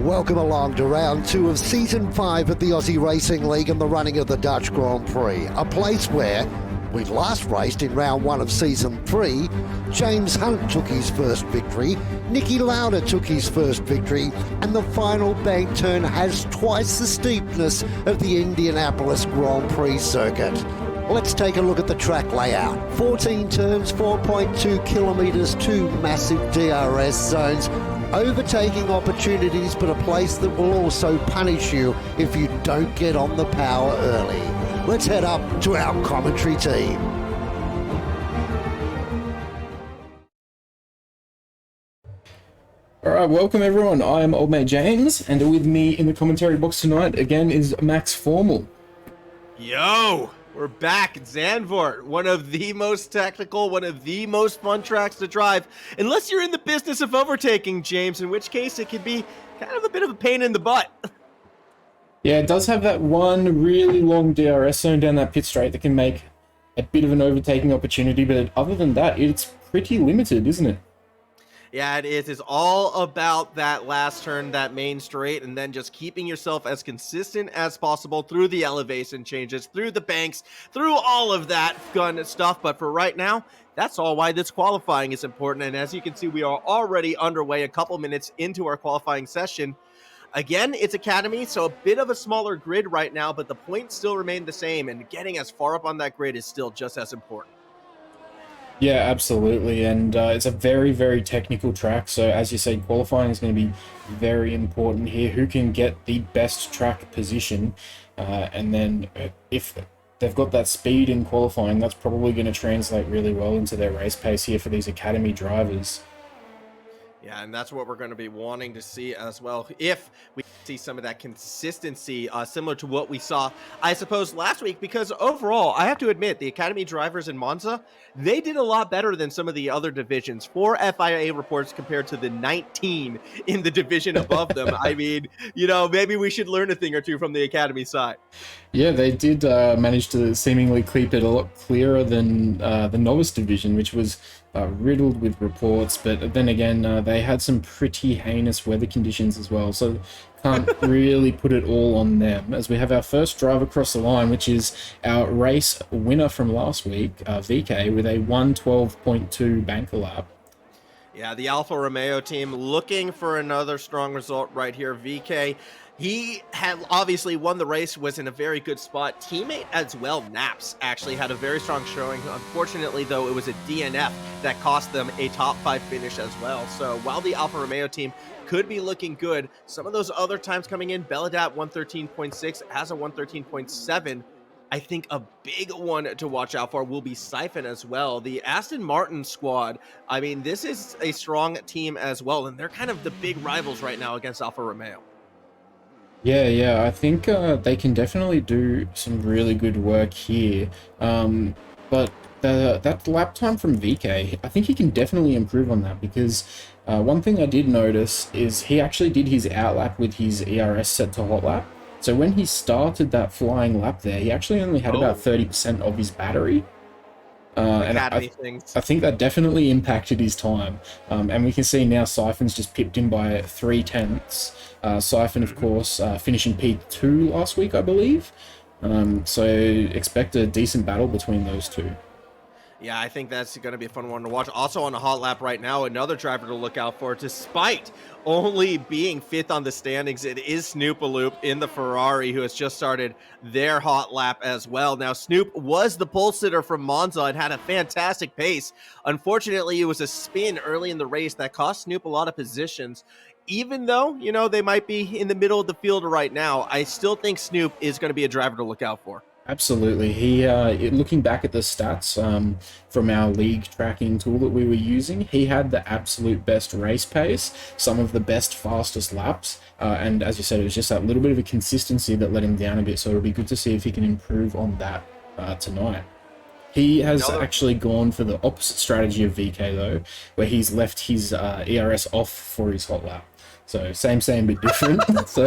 Welcome along to round 2 of season 5 of the Aussie Racing League and the running of the Dutch Grand Prix, a place where we last raced in round 1 of season 3. James Hunt took his first victory, Nicky Lauda took his first victory, and the final bank turn has twice the steepness of the Indianapolis Grand Prix circuit. Let's take a look at the track layout. 14 turns, 4.2 kilometres, 2 massive DRS zones, overtaking opportunities, but a place that will also punish you if you don't get on the power early. Let's head up to our commentary team. Alright, welcome everyone. I am Old Mate James, and with me in the commentary box tonight again is Max Formal. Yo! We're back at Zandvoort, one of the most technical, one of the most fun tracks to drive, unless you're in the business of overtaking, James, in which case it could be kind of a bit of a pain in the butt. Yeah, it does have that one really long DRS zone down that pit straight that can make a bit of an overtaking opportunity, but other than that, it's pretty limited, isn't it? Yeah, it is. It's all about that last turn, that main straight, and then just keeping yourself as consistent as possible through the elevation changes, through the banks, through all of that fun stuff. But for right now, that's all why this qualifying is important. And as you can see, we are already underway a couple minutes into our qualifying session. Again, it's Academy, so a bit of a smaller grid right now, but the points still remain the same, and getting as far up on that grid is still just as important. Yeah, absolutely, and it's a very, very technical track, so as you say, qualifying is going to be very important here. Who can get the best track position, and then if they've got that speed in qualifying, that's probably going to translate really well into their race pace here for these Academy drivers. Yeah, and that's what we're going to be wanting to see as well. If we see some of that consistency, similar to what we saw, I suppose, last week, because overall, I have to admit, the Academy drivers in Monza, they did a lot better than some of the other divisions. 4 FIA reports compared to the 19 in the division above them. I mean, you know, maybe we should learn a thing or two from the Academy side. Yeah, they did manage to seemingly keep it a lot clearer than the novice division, which was riddled with reports, but then again, they had some pretty heinous weather conditions as well, so can't really put it all on them. As we have our first drive across the line, which is our race winner from last week, VK, with a 1:12.2 banker lap. Yeah, the Alfa Romeo team looking for another strong result right here. VK, he had obviously won the race, was in a very good spot. Teammate as well, Naps, actually had a very strong showing. Unfortunately, though, it was a DNF that cost them a top 5 finish as well. So while the Alfa Romeo team could be looking good, some of those other times coming in, Belledat 113.6 has a 113.7. I think a big one to watch out for will be Siphon as well. The Aston Martin squad, I mean, this is a strong team as well, and they're kind of the big rivals right now against Alfa Romeo. Yeah, I think they can definitely do some really good work here. But that lap time from VK, I think he can definitely improve on that, because one thing I did notice is he actually did his outlap with his ERS set to hot lap. So when he started that flying lap there, he actually only had about 30% of his battery. And I think that definitely impacted his time. And we can see now Siphon's just pipped in by 0.3. Siphon, of course, finishing P2 last week, I believe. So expect a decent battle between those two. Yeah, I think that's going to be a fun one to watch. Also on a hot lap right now, another driver to look out for. Despite only being 5th on the standings, it is Snoopaloop in the Ferrari, who has just started their hot lap as well. Now, Snoop was the pole sitter from Monza and had a fantastic pace. Unfortunately, it was a spin early in the race that cost Snoop a lot of positions. Even though, you know, they might be in the middle of the field right now, I still think Snoop is going to be a driver to look out for. Absolutely. He, looking back at the stats from our league tracking tool that we were using, he had the absolute best race pace, some of the best fastest laps, and as you said, it was just that little bit of a consistency that let him down a bit, so it'll be good to see if he can improve on that tonight. He has actually gone for the opposite strategy of VK, though, where he's left his ERS off for his hot lap. So same, but different. So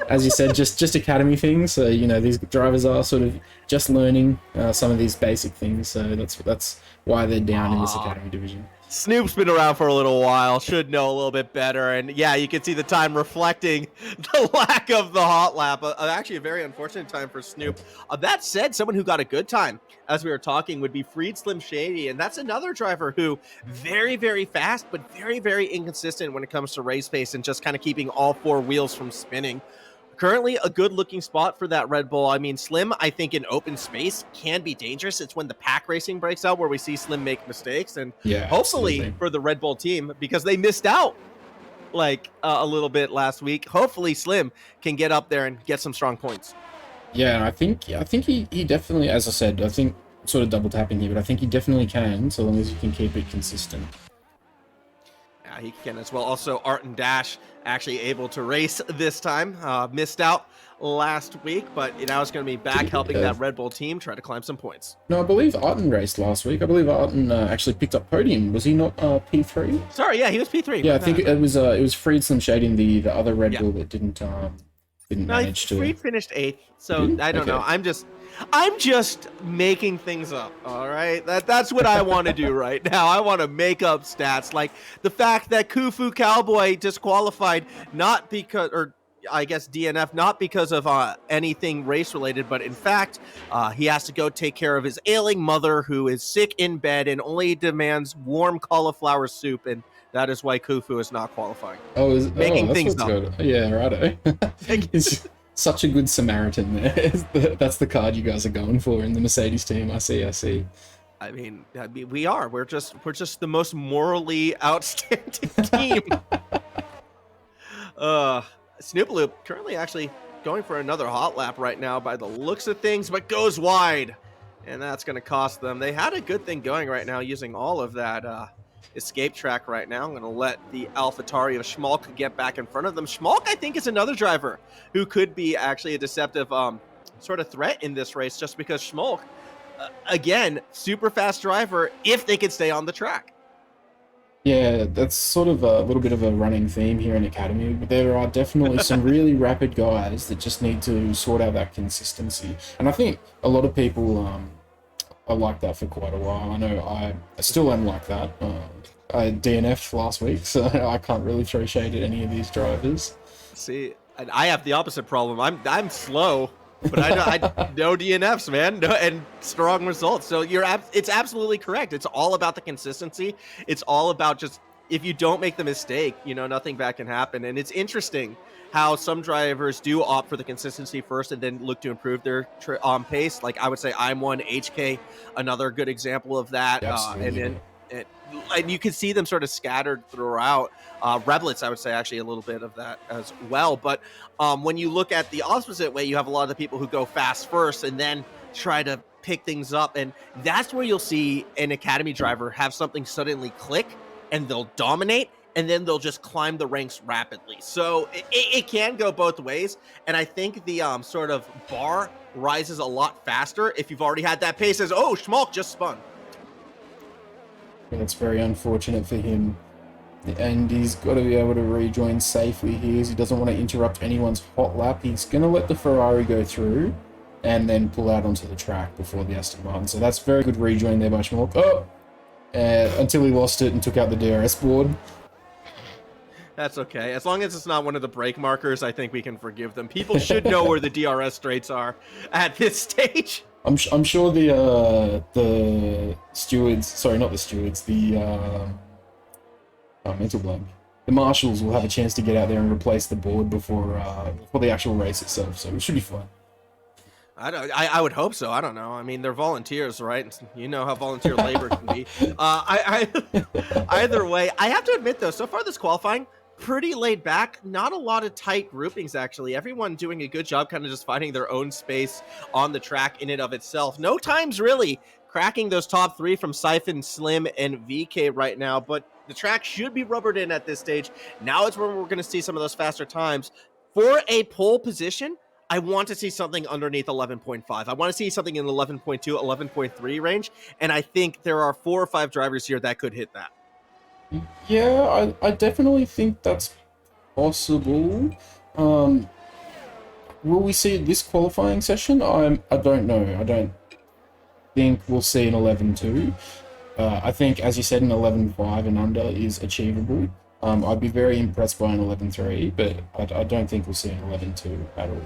as you said, just Academy things. So, you know, these drivers are sort of just learning some of these basic things. So that's why they're down in this Academy division. Snoop's been around for a little while, should know a little bit better. And yeah, you can see the time reflecting the lack of the hot lap. Actually, a very unfortunate time for Snoop. That said, someone who got a good time, as we were talking, would be Freed Slim Shady. And that's another driver who very, very fast, but very, very inconsistent when it comes to race pace and just kind of keeping all four wheels from spinning. Currently a good looking spot for that Red Bull. I mean, Slim, I think in open space can be dangerous. It's when the pack racing breaks out where we see Slim make mistakes. And hopefully absolutely. For the Red Bull team, because they missed out like a little bit last week, hopefully Slim can get up there and get some strong points. Yeah, I think he definitely, as I said, I think sort of double tapping here, but I think he definitely can, so long as he can keep it consistent. Yeah, he can as well. Also, Art and Dash actually able to race this time. Missed out last week, but now it's going to be back helping that Red Bull team try to climb some points. No, I believe Arton raced last week. I believe Arton actually picked up podium. Was he not P3? Sorry, yeah, he was P3. Yeah, I think it was Freed Slim Shading the other Red Bull that didn't manage to. Freed finished 8th, so I don't know. I'm just making things up, all right? That's what I want to do right now. I want to make up stats, like the fact that Khufu Cowboy disqualified not because, or I guess DNF, not because of anything race-related, but in fact, he has to go take care of his ailing mother who is sick in bed and only demands warm cauliflower soup, and that is why Khufu is not qualifying. Making things up. Good. Yeah, righto. He's such a good Samaritan there. That's the card you guys are going for in the Mercedes team. I see. I mean, we are. We're just the most morally outstanding team. Snoopaloop currently actually going for another hot lap right now by the looks of things, but goes wide, and that's going to cost them. They had a good thing going right now using all of that escape track right now. I'm going to let the AlphaTauri of Schmalk get back in front of them. Schmalk, I think, is another driver who could be actually a deceptive sort of threat in this race, just because Schmalk, again, super fast driver if they could stay on the track. Yeah, that's sort of a little bit of a running theme here in Academy. But there are definitely some really rapid guys that just need to sort out that consistency. And I think a lot of people are like that for quite a while. I know I still am like that. I DNF'd last week, so I can't really throw shade at any of these drivers. See, and I have the opposite problem. I'm slow, but I no DNFs, man, no, and strong results. So it's absolutely correct. It's all about the consistency. It's all about just, if you don't make the mistake, nothing bad can happen. And it's interesting how some drivers do opt for the consistency first and then look to improve their pace. Like I would say I'm one, HK, another good example of that. And you can see them sort of scattered throughout. Reblitz, I would say, actually a little bit of that as well. But when you look at the opposite way, you have a lot of the people who go fast first and then try to pick things up. And that's where you'll see an Academy driver have something suddenly click and they'll dominate, and then they'll just climb the ranks rapidly. So it can go both ways. And I think the sort of bar rises a lot faster if you've already had that pace as, oh, Schmalk just spun. That's very unfortunate for him. And he's got to be able to rejoin safely here. He doesn't want to interrupt anyone's hot lap. He's going to let the Ferrari go through and then pull out onto the track before the Aston Martin. So that's very good rejoin there by Schmalk. Until he lost it and took out the DRS board. That's okay. As long as it's not one of the brake markers, I think we can forgive them. People should know where the DRS straights are at this stage. I'm sure the stewards, sorry, not the stewards, the mental blank. The marshals will have a chance to get out there and replace the board before the actual race itself, so it should be fun. I would hope so. I don't know. I mean, they're volunteers, right? You know how volunteer labor can be. Either way, I have to admit, though, so far this qualifying, pretty laid back. Not a lot of tight groupings, actually. Everyone doing a good job kind of just finding their own space on the track in and of itself. No times really cracking those top three from Siphon, Slim, and VK right now, but the track should be rubbered in at this stage. Now is where we're going to see some of those faster times. For a pole position, I want to see something underneath 11.5. I want to see something in the 11.2, 11.3 range, and I think there are 4 or 5 drivers here that could hit that. Yeah, I definitely think that's possible. Will we see this qualifying session? I don't know. I don't think we'll see an 11.2. I think, as you said, an 11.5 and under is achievable. I'd be very impressed by an 11.3, but I don't think we'll see an 11.2 at all.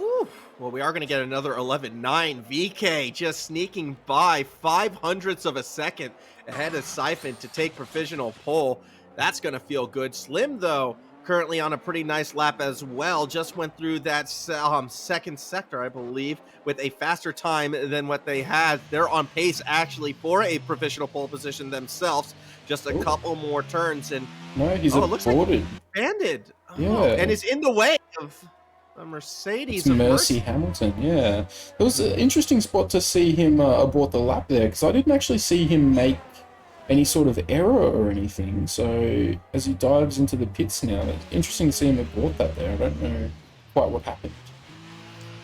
Ooh, well, we are going to get another 11.9. VK just sneaking by 0.05 of a second ahead of Siphon to take provisional pole. That's going to feel good. Slim, though, currently on a pretty nice lap as well. Just went through that second sector, I believe, with a faster time than what they had. They're on pace, actually, for a provisional pole position themselves. Just a couple more turns. And no, he's it looks aborted. like he banded. Yeah. And is in the way of a Mercedes. It's Mercy Hamilton, yeah. It was an interesting spot to see him abort the lap there, because I didn't actually see him make any sort of error or anything. So as he dives into the pits now, it's interesting to see him abort that there. I don't know quite what happened.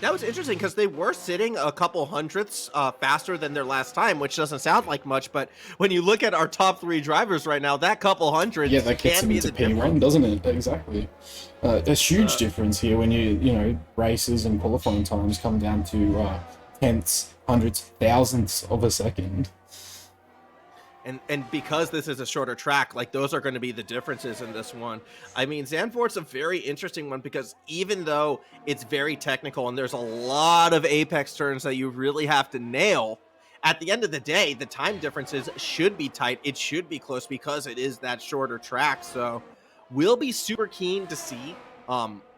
That was interesting because they were sitting a couple hundredths faster than their last time, which doesn't sound like much, but when you look at our top 3 drivers right now, that couple hundreds that gets can him be into the P1, difference. doesn't it? Exactly. There's huge difference here when you know, races and qualifying times come down to tenths, hundredths, thousandths of a second. And because this is a shorter track, like, those are going to be the differences in this one. I mean, Zandvoort's a very interesting one because even though it's very technical and there's a lot of apex turns that you really have to nail, at the end of the day, the time differences should be tight. It should be close because it is that shorter track. So we'll be super keen to see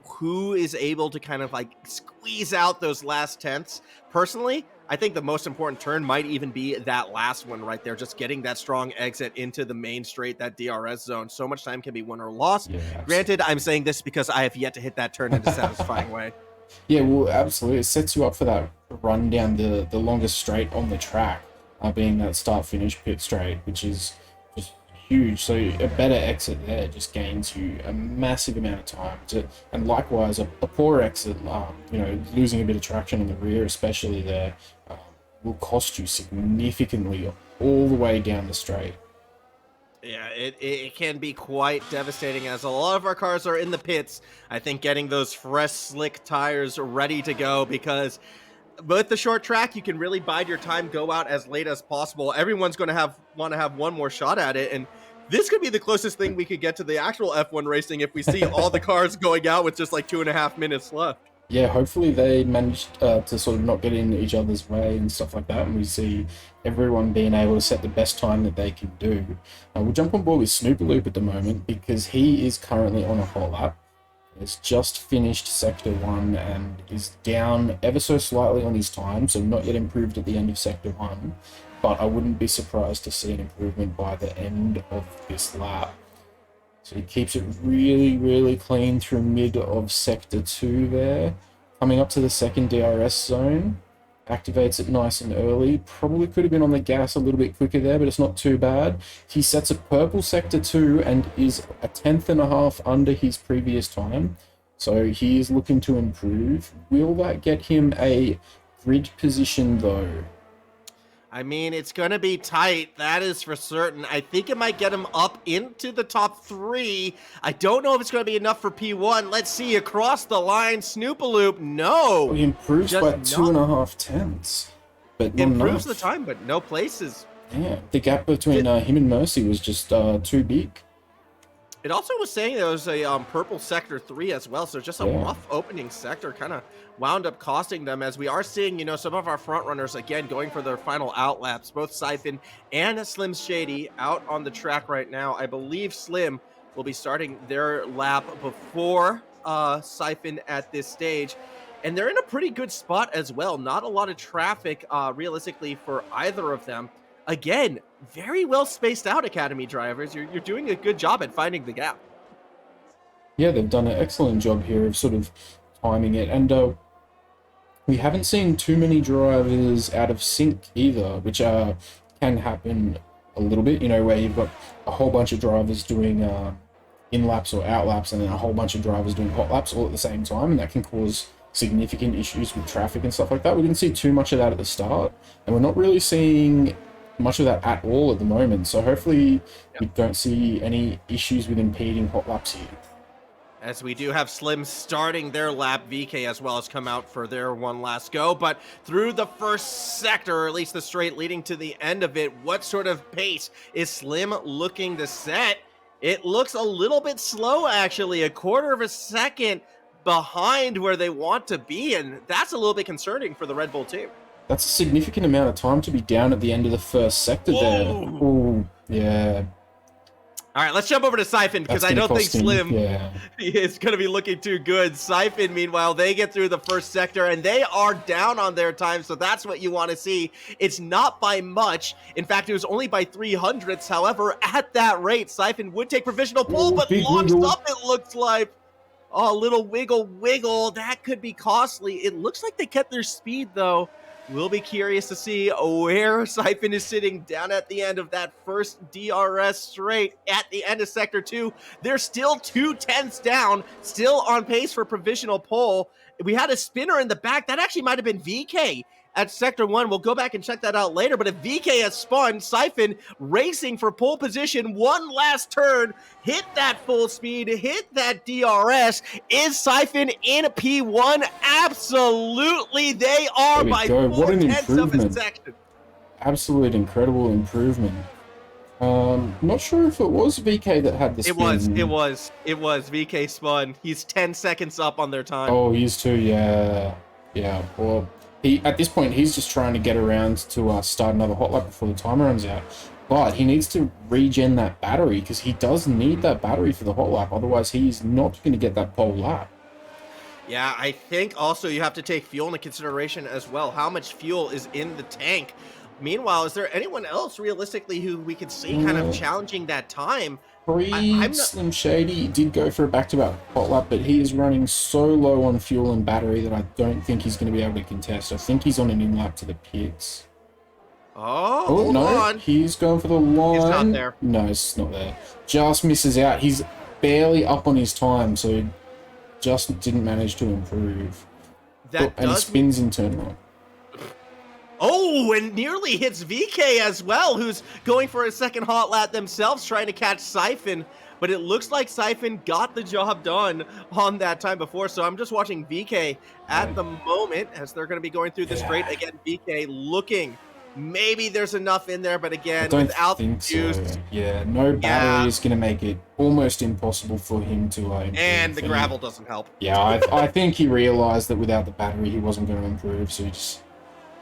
who is able to kind of like squeeze out those last tenths. Personally, I think the most important turn might even be that last one right there, just getting that strong exit into the main straight, that DRS zone. So much time can be won or lost. Yeah, granted, I'm saying this because I have yet to hit that turn in a satisfying way. Yeah, well, absolutely. It sets you up for that run down the longest straight on the track, being that start-finish pit straight, which is just huge. So a better exit there just gains you a massive amount of time. And likewise, a poor exit, you know, losing a bit of traction in the rear, especially there, will cost you significantly all the way down the straight. Yeah, it can be quite devastating as a lot of our cars are in the pits. I think getting those fresh, slick tires ready to go, because with the short track, you can really bide your time, go out as late as possible. Everyone's going to want to have one more shot at it, and this could be the closest thing we could get to the actual F1 racing if we see all the cars going out with just like 2.5 minutes left. Yeah, hopefully they managed to sort of not get in each other's way and stuff like that, and we see everyone being able to set the best time that they can do. We'll jump on board with Snoopaloop at the moment because he is currently on a hot lap. He's just finished Sector 1 and is down ever so slightly on his time, so not yet improved at the end of Sector 1, but I wouldn't be surprised to see an improvement by the end of this lap. So he keeps it really, really clean through mid of Sector 2 there. Coming up to the second DRS zone. Activates it nice and early. Probably could have been on the gas a little bit quicker there, but it's not too bad. He sets a purple Sector 2 and is a 1/10.5 under his previous time. So he is looking to improve. Will that get him a grid position though? I mean, it's going to be tight. That is for certain. I think it might get him up into the top 3. I don't know if it's going to be enough for P1. Let's see. Across the line, Snoopaloop. No. Well, he improves by 2.5 tenths. But not improves enough. the time, but no places. Yeah, the gap between him and Mercy was just too big. It also was saying there was a purple Sector 3 as well, so just a rough opening sector kind of wound up costing them, as we are seeing, you know, some of our front runners, again, going for their final out laps. Both Siphon and Slim Shady out on the track right now. I believe Slim will be starting their lap before Siphon at this stage. And they're in a pretty good spot as well. Not a lot of traffic, realistically, for either of them. Again, very well spaced out Academy drivers. You're doing a good job at finding the gap. Yeah, they've done an excellent job here of sort of timing it. And we haven't seen too many drivers out of sync either, which can happen a little bit, you know, where you've got a whole bunch of drivers doing in-laps or out-laps and then a whole bunch of drivers doing hot laps all at the same time, and that can cause significant issues with traffic and stuff like that. We didn't see too much of that at the start, and we're not really seeing much of that at all at the moment, so hopefully we don't see any issues with impeding hot laps here. As we do have Slim starting their lap, VK as well has come out for their one last go, but through the first sector, or at least the straight leading to the end of it, what sort of pace is Slim looking to set? It looks a little bit slow, actually, a quarter of a second behind where they want to be, and that's a little bit concerning for the Red Bull team. That's a significant amount of time to be down at the end of the first sector there. Ooh, yeah. All right, let's jump over to Siphon, because I don't think Slim is going to be looking too good. Siphon, meanwhile, they get through the first sector, and they are down on their time, so that's what you want to see. It's not by much. In fact, it was only by 300ths. However, at that rate, Siphon would take provisional pole, but locks up, it looks like. Oh, a little wiggle. That could be costly. It looks like they kept their speed, though. We'll be curious to see where Siphon is sitting down at the end of that first DRS straight at the end of Sector 2. They're still 2/10ths down, still on pace for provisional pole. We had a spinner in the back. That actually might have been VK at Sector 1. We'll go back and check that out later. But if VK has spun, Siphon racing for pole position, one last turn, hit that full speed, hit that DRS. Is Siphon in P1? Absolutely, they are by 4/10ths of a section. Absolute incredible improvement. Not sure if it was VK that had the spin. It was VK spun. He's 10 seconds up on their time. Oh, he is too, yeah. Well, at this point, he's just trying to get around to start another hot lap before the timer runs out. But he needs to regen that battery, because he does need that battery for the hot lap. Otherwise, he's not going to get that pole lap. Yeah, I think also you have to take fuel into consideration as well. How much fuel is in the tank? Meanwhile, is there anyone else realistically who we could see kind of challenging that time? Slim Shady did go for a back-to-back hot lap, but he is running so low on fuel and battery that I don't think he's going to be able to contest. I think he's on an in-lap to the pits. Oh, no, he's going for the line. He's not there. No, it's not there. Just misses out. He's barely up on his time, so just didn't manage to improve. And he spins in turn 1. Oh, and nearly hits VK as well, who's going for a second hot lap themselves, trying to catch Siphon. But it looks like Siphon got the job done on that time before. So I'm just watching VK at the moment as they're going to be going through this straight. Again, VK looking. Maybe there's enough in there, but again, without the juice. So. Yeah, no battery is going to make it almost impossible for him to and the gravel doesn't help. Yeah, I think he realized that without the battery, he wasn't going to improve. So he just...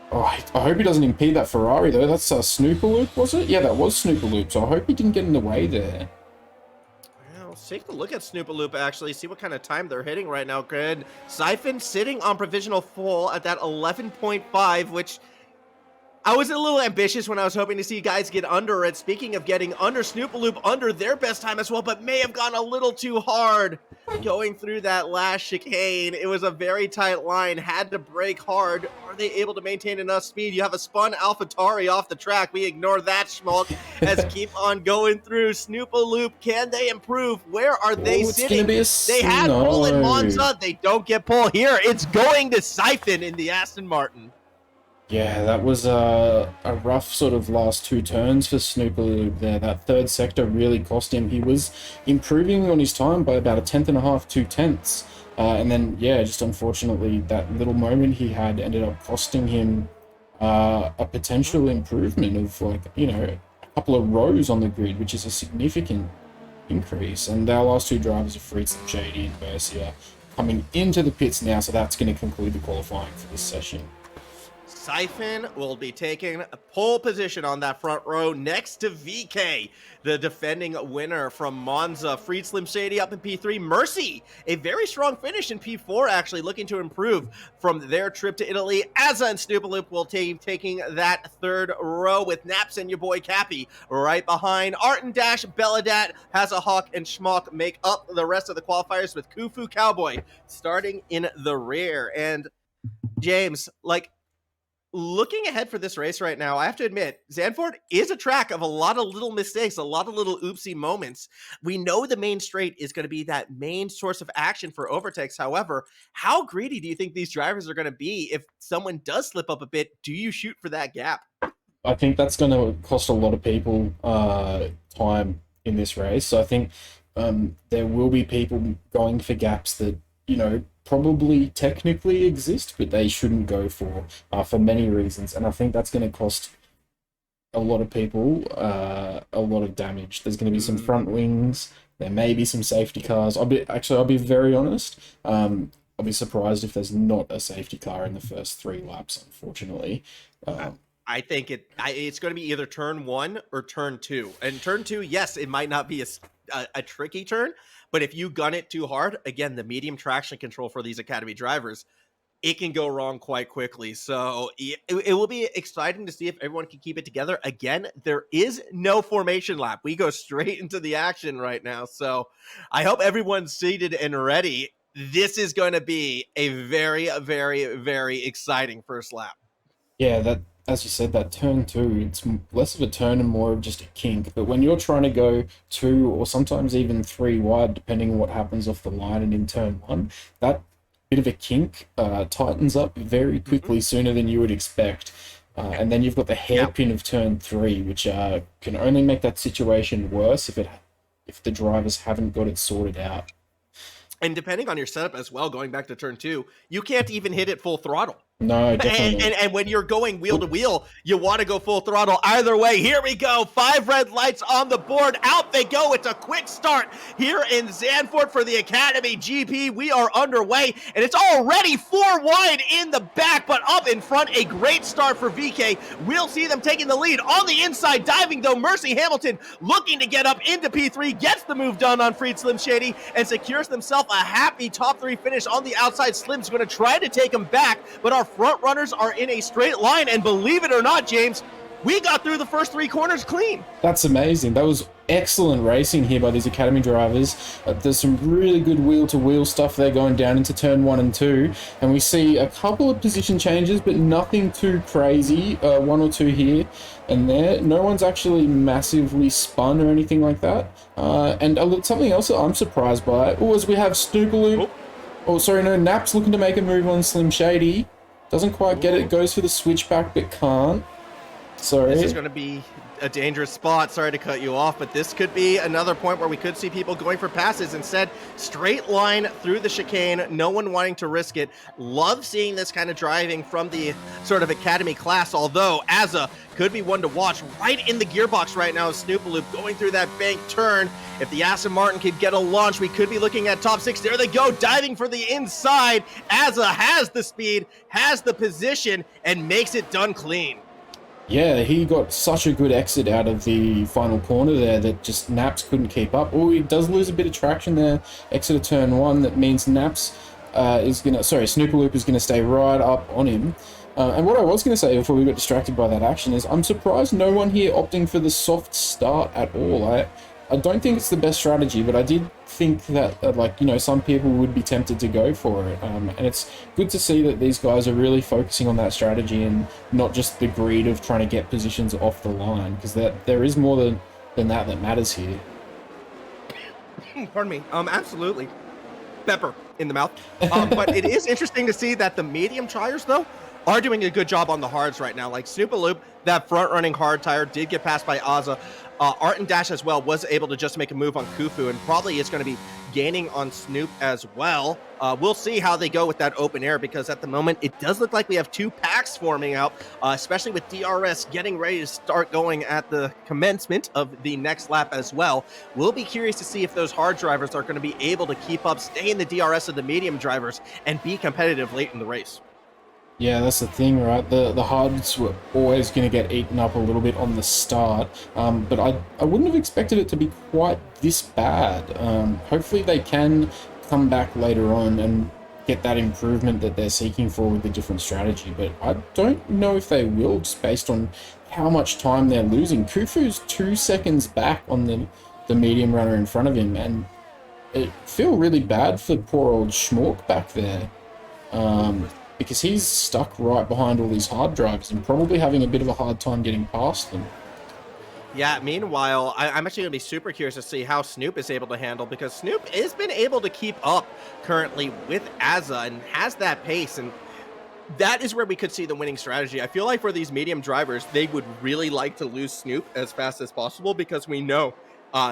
Oh, I hope he doesn't impede that Ferrari, though. That's a Snooper Loop, was it? Yeah, that was Snooper Loop, so I hope he didn't get in the way there. Well, let's take a look at Snooper Loop, actually, see what kind of time they're hitting right now. Good. Siphon sitting on provisional full at that 11.5, which... I was a little ambitious when I was hoping to see guys get under it. Speaking of getting under, Snooper Loop under their best time as well, but may have gone a little too hard going through that last chicane. It was a very tight line, had to brake hard. Are they able to maintain enough speed? You have a spun AlphaTauri off the track. We ignore that schmuck as keep on going through. Snooper Loop, can they improve? Where are they sitting? They had pole in Monza. They don't get pole here. It's going to Siphon in the Aston Martin. Yeah, that was a rough sort of last 2 turns for Snooper Loop there. That third sector really cost him. He was improving on his time by about 1.5 2/10ths. And then, yeah, just unfortunately, that little moment he had ended up costing him a potential improvement of, like, you know, a couple of rows on the grid, which is a significant increase. And our last 2 drivers are Slim Shady and Mercia coming into the pits now, so that's going to conclude the qualifying for this session. Siphon will be taking a pole position on that front row next to VK, the defending winner from Monza. Freed Slim Shady up in P3. Mercy, a very strong finish in P4, actually looking to improve from their trip to Italy. Azza and Snooper Loop will taking that third row with Naps and your boy Cappy right behind. Arten Dash, Belladat, Hasahawk, and Schmock make up the rest of the qualifiers with Kufu Cowboy starting in the rear. And James, like, looking ahead for this race right now, I have to admit, Zandvoort is a track of a lot of little mistakes, a lot of little oopsie moments. We know the main straight is going to be that main source of action for overtakes. However, how greedy do you think these drivers are going to be if someone does slip up a bit? Do you shoot for that gap? I think that's going to cost a lot of people time in this race. So I think there will be people going for gaps that, probably technically exist, but they shouldn't go for many reasons. And I think that's going to cost a lot of people a lot of damage. There's going to be some front wings. There may be some safety cars. I'll be very honest. I'll be surprised if there's not a safety car in the first 3 laps, unfortunately. I think it's going to be either turn 1 or turn 2. And turn 2, yes, it might not be a tricky turn, but if you gun it too hard, again, the medium traction control for these Academy drivers, it can go wrong quite quickly. So it will be exciting to see if everyone can keep it together. Again, there is no formation lap. We go straight into the action right now. So I hope everyone's seated and ready. This is going to be a very, very, very exciting first lap. Yeah, that, as you said, that turn 2, it's less of a turn and more of just a kink. But when you're trying to go 2 or sometimes even 3 wide, depending on what happens off the line and in turn 1, that bit of a kink tightens up very quickly, sooner than you would expect. And then you've got the hairpin of turn 3, which can only make that situation worse if the drivers haven't got it sorted out. And depending on your setup as well, going back to turn 2, you can't even hit it full throttle. No, definitely. And when you're going wheel to wheel, you want to go full throttle either way. Here we go. 5 red lights on the board. Out they go. It's a quick start here in Zandvoort for the Academy GP. We are underway, and it's already 4 wide in the back, but up in front, a great start for VK. We'll see them taking the lead. On the inside, diving though, Mercy Hamilton looking to get up into P3, gets the move done on Freed Slim Shady, and secures themselves a happy top 3 finish on the outside. Slim's going to try to take him back, but our front runners are in a straight line, and believe it or not, James, we got through the first 3 corners clean. That's amazing. That was excellent racing here by these Academy drivers. There's some really good wheel-to-wheel stuff there going down into turn 1 and 2, and we see a couple of position changes, but nothing too crazy. 1 or 2 here and there. No one's actually massively spun or anything like that. And something else that I'm surprised by was we have Snoopaloop. Naps looking to make a move on Slim Shady. Doesn't quite get it. Goes for the switchback, but can't. Sorry. This is going to be a dangerous spot. Sorry to cut you off, but this could be another point where we could see people going for passes. Instead, straight line through the chicane, no one wanting to risk it. Love seeing this kind of driving from the sort of Academy class, although Azza could be one to watch right in the gearbox right now. Snoopaloop going through that bank turn. If the Aston Martin could get a launch, we could be looking at top 6. There they go, diving for the inside. Azza has the speed, has the position, and makes it done clean. Yeah, he got such a good exit out of the final corner there that just Naps couldn't keep up. Oh, he does lose a bit of traction there. Exit of turn 1. That means Naps Snoopaloop is gonna stay right up on him. And what I was going to say before we got distracted by that action is I'm surprised no one here opting for the soft start at all. I don't think it's the best strategy, but I did think that, some people would be tempted to go for it. And it's good to see that these guys are really focusing on that strategy and not just the greed of trying to get positions off the line, because there is more than that matters here. Pardon me. Absolutely. Pepper in the mouth. But it is interesting to see that the medium tires, though, are doing a good job on the hards right now. Like Snoopaloop, that front-running hard tire did get passed by Azza. Art and Dash as well was able to just make a move on Khufu, and probably is going to be gaining on Snoop as well. We'll see how they go with that open air, because at the moment it does look like we have 2 packs forming out, especially with DRS getting ready to start going at the commencement of the next lap as well. We'll be curious to see if those hard drivers are going to be able to keep up, stay in the DRS of the medium drivers, and be competitive late in the race. Yeah, that's the thing, right? The hards were always going to get eaten up a little bit on the start, but I wouldn't have expected it to be quite this bad. Hopefully they can come back later on and get that improvement that they're seeking for with a different strategy, but I don't know if they will, just based on how much time they're losing. Khufu's 2 seconds back on the medium runner in front of him, and it feel really bad for poor old Schmork back there. Because he's stuck right behind all these hard drivers and probably having a bit of a hard time getting past them. Yeah, meanwhile, I'm actually going to be super curious to see how Snoop is able to handle, because Snoop has been able to keep up currently with Azza and has that pace, and that is where we could see the winning strategy. I feel like for these medium drivers, they would really like to lose Snoop as fast as possible, because we know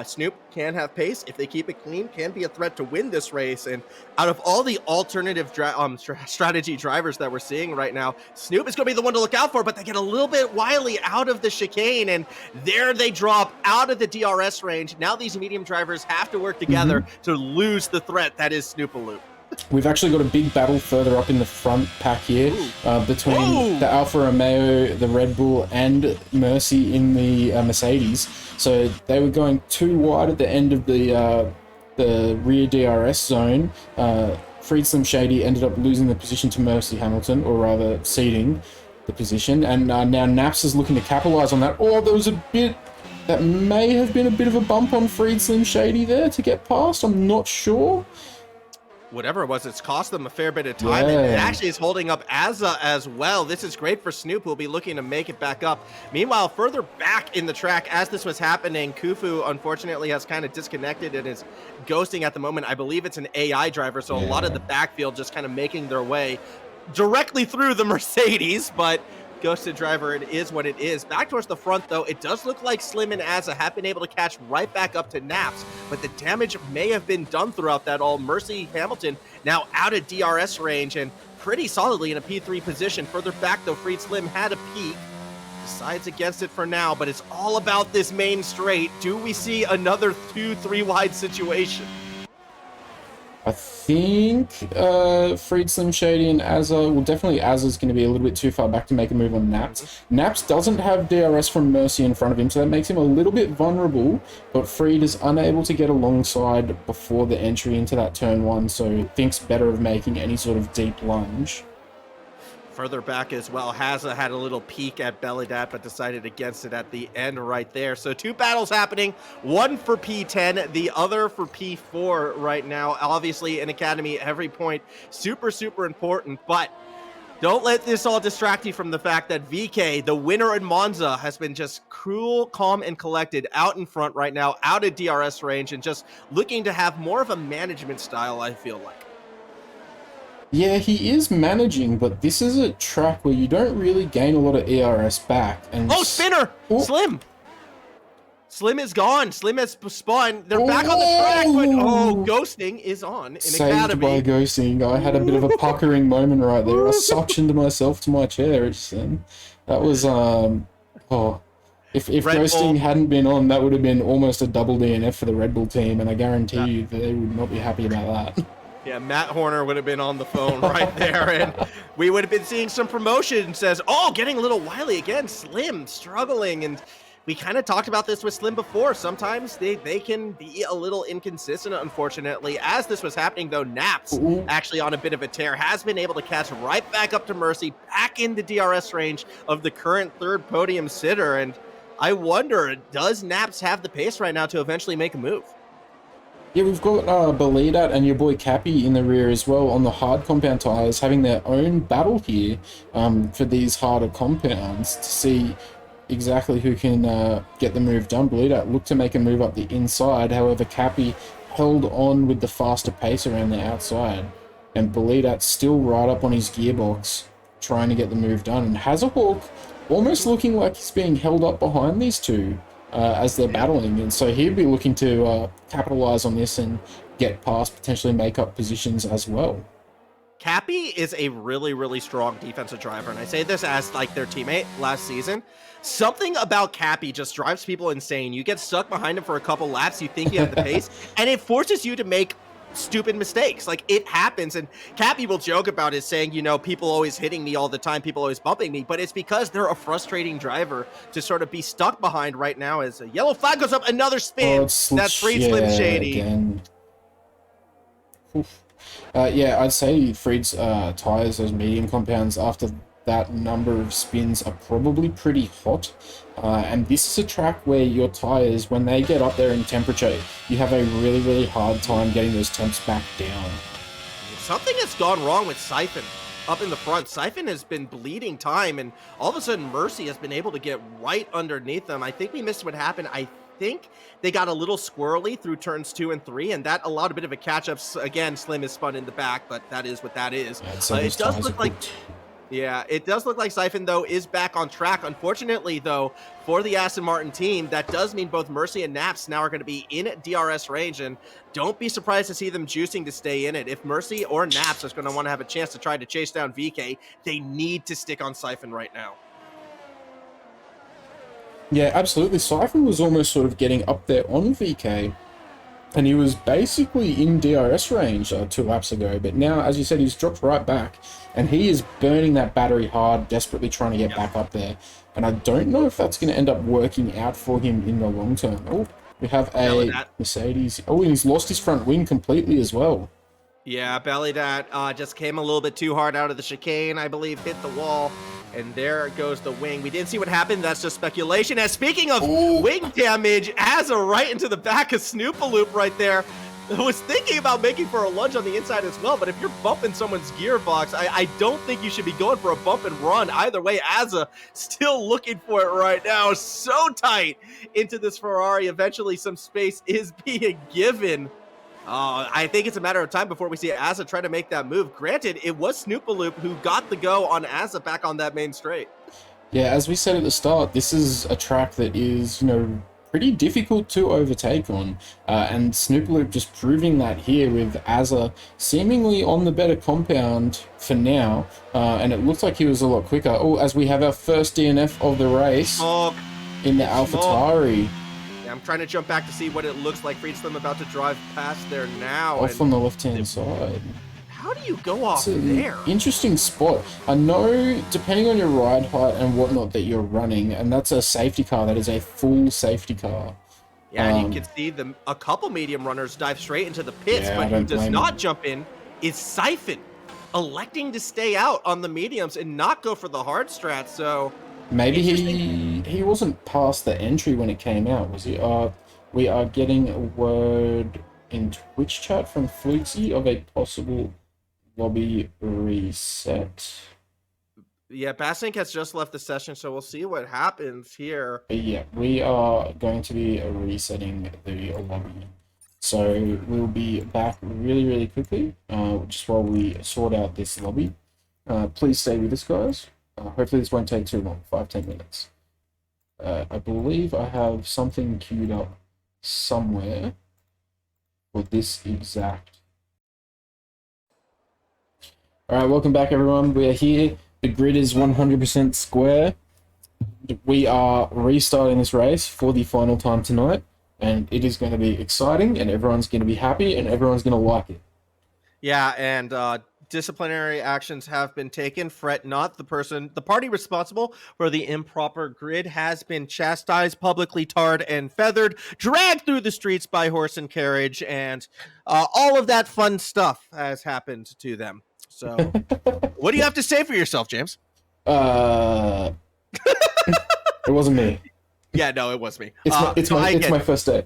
Snoop can have pace if they keep it clean, can be a threat to win this race. And out of all the alternative strategy drivers that we're seeing right now, Snoop is going to be the one to look out for, but they get a little bit wily out of the chicane, and there they drop out of the DRS range. Now these medium drivers have to work together to lose the threat that is Snoopaloop. We've actually got a big battle further up in the front pack here between the Alfa Romeo, the Red Bull, and Mercy in the Mercedes. So they were going too wide at the end of the rear DRS zone. Freed Slim Shady ended up losing the position to Mercy Hamilton, or rather ceding the position. And now Naps is looking to capitalize on that. Oh, there was a bit that may have been a bit of a bump on Freed Slim Shady there to get past. I'm not sure. Whatever it was, it's cost them a fair bit of time, and it actually is holding up Azza as well. This is great for Snoop, who will be looking to make it back up. Meanwhile, further back in the track, as this was happening, Khufu unfortunately has kind of disconnected and is ghosting at the moment. I believe it's an AI driver, so a lot of the backfield just kind of making their way directly through the Mercedes, but ghosted driver, it is what it is. Back towards the front, though, it does look like Slim and Azza have been able to catch right back up to Naps, but the damage may have been done throughout that all. Mercy Hamilton now out of DRS range and pretty solidly in a P3 position. Further back, though, Freed Slim had a peak. Decides against it for now, but it's all about this main straight. Do we see another 2-3 wide situation? I think Freed Slim Shady and Azza, well, definitely Azza's going to be a little bit too far back to make a move on Naps. Naps doesn't have DRS from Mercy in front of him, so that makes him a little bit vulnerable, but Freed is unable to get alongside before the entry into that turn one, so thinks better of making any sort of deep lunge. Further back as well, Hazza had a little peek at Belidat, but decided against it at the end right there. So two battles happening, one for P10, the other for P4 right now. Obviously, in Academy, every point super, super important, but don't let this all distract you from the fact that VK, the winner in Monza, has been just cool, calm, and collected out in front right now, out of DRS range, and just looking to have more of a management style, I feel like. Yeah, he is managing, but this is a track where you don't really gain a lot of ERS back. And spinner! Oh. Slim! Slim is gone. Slim has spun. They're back on the track, but ghosting is on in Saved Academy. by ghosting. I had a bit of a puckering moment right there. I suctioned myself to my chair. That was, if ghosting hadn't been on, that would have been almost a double DNF for the Red Bull team, and I guarantee you they would not be happy about that. Yeah, Matt Horner would have been on the phone right there, and we would have been seeing some promotion. Says, getting a little wily again. Slim struggling, and we kind of talked about this with Slim before. Sometimes they can be a little inconsistent, unfortunately. As this was happening, though, Naps, actually on a bit of a tear, has been able to catch right back up to Mercy, back in the DRS range of the current third podium sitter. And I wonder, does Naps have the pace right now to eventually make a move? Yeah, we've got Belidat and your boy Cappy in the rear as well on the hard compound tyres, having their own battle here for these harder compounds to see exactly who can get the move done. Belidat looked to make a move up the inside, however Cappy held on with the faster pace around the outside, and Belidat still right up on his gearbox trying to get the move done, and Hazahawk almost looking like he's being held up behind these two as they're battling, and so he'd be looking to capitalize on this and get past, potentially make up positions as well. Cappy is a really, really strong defensive driver, and I say this as like their teammate last season. Something about Cappy just drives people insane. You get stuck behind him for a couple laps, you think you have the pace, and it forces you to make stupid mistakes. Like, it happens, and Cappy will joke about it, saying, people always hitting me all the time, people always bumping me, but it's because they're a frustrating driver to sort of be stuck behind right now. As a yellow flag goes up, another spin. That's Freed Slim Shady. Again. Yeah, I'd say Freed's tires, those medium compounds, after that number of spins are probably pretty hot. And this is a track where your tires, when they get up there in temperature, you have a really, really hard time getting those temps back down. Something has gone wrong with Siphon up in the front. Siphon has been bleeding time, and all of a sudden Mercy has been able to get right underneath them. I think we missed what happened. I think they got a little squirrely through turns 2 and 3, and that allowed a bit of a catch-up. Again, Slim is spun in the back, but that is what that is. Yeah, it does look like... Yeah, it does look like Siphon, though, is back on track. Unfortunately, though, for the Aston Martin team, that does mean both Mercy and Naps now are going to be in DRS range, and don't be surprised to see them juicing to stay in it. If Mercy or Naps is going to want to have a chance to try to chase down VK, they need to stick on Siphon right now. Yeah, absolutely. Siphon was almost sort of getting up there on VK, and he was basically in DRS range 2 laps ago, but now, as you said, he's dropped right back, and he is burning that battery hard, desperately trying to get back up there, and I don't know if that's going to end up working out for him in the long term. Oh, we have a Mercedes. Oh, and he's lost his front wing completely as well. Yeah, Belly that just came a little bit too hard out of the chicane, I believe, hit the wall, and there goes the wing. We didn't see what happened. That's just speculation. And speaking of wing damage, Azza right into the back of Snoopaloop right there. I was thinking about making for a lunge on the inside as well, but if you're bumping someone's gearbox, I don't think you should be going for a bump and run. Either way, Azza still looking for it right now. So tight into this Ferrari. Eventually, some space is being given. I think it's a matter of time before we see Azza try to make that move. Granted, it was Snoopaloop who got the go on Azza back on that main straight. Yeah, as we said at the start, this is a track that is, pretty difficult to overtake on. And Snoopaloop just proving that here with Azza seemingly on the better compound for now. And it looks like he was a lot quicker. Oh, as we have our first DNF of the race in the AlphaTauri. I'm trying to jump back to see what it looks like. Freedslim about to drive past there now. Off on the left-hand side. How do you go off there? Interesting spot. I know, depending on your ride height and whatnot that you're running, and that's a safety car. That is a full safety car. Yeah, and you can see a couple medium runners dive straight into the pits, but who does not jump in is Siphon, electing to stay out on the mediums and not go for the hard strats. So maybe he wasn't past the entry when it came out, was he? We are getting a word in Twitch chat from Fluxy of a possible lobby reset. Yeah, Bassink has just left the session, so we'll see what happens here. Yeah, we are going to be resetting the lobby. So we'll be back really, really quickly, just while we sort out this lobby. Please stay with us, guys. Hopefully this won't take too long, 5-10 minutes. I believe I have something queued up somewhere for this exact. Alright, welcome back everyone. We are here. The grid is 100% square. We are restarting this race for the final time tonight, and it is going to be exciting, and everyone's going to be happy, and everyone's going to like it. Yeah, and disciplinary actions have been taken. Fret not. The party responsible for the improper grid has been chastised, publicly tarred and feathered, dragged through the streets by horse and carriage, and all of that fun stuff has happened to them. So, what do you have to say for yourself, James? It wasn't me. Yeah, no, it was me. It's my first day.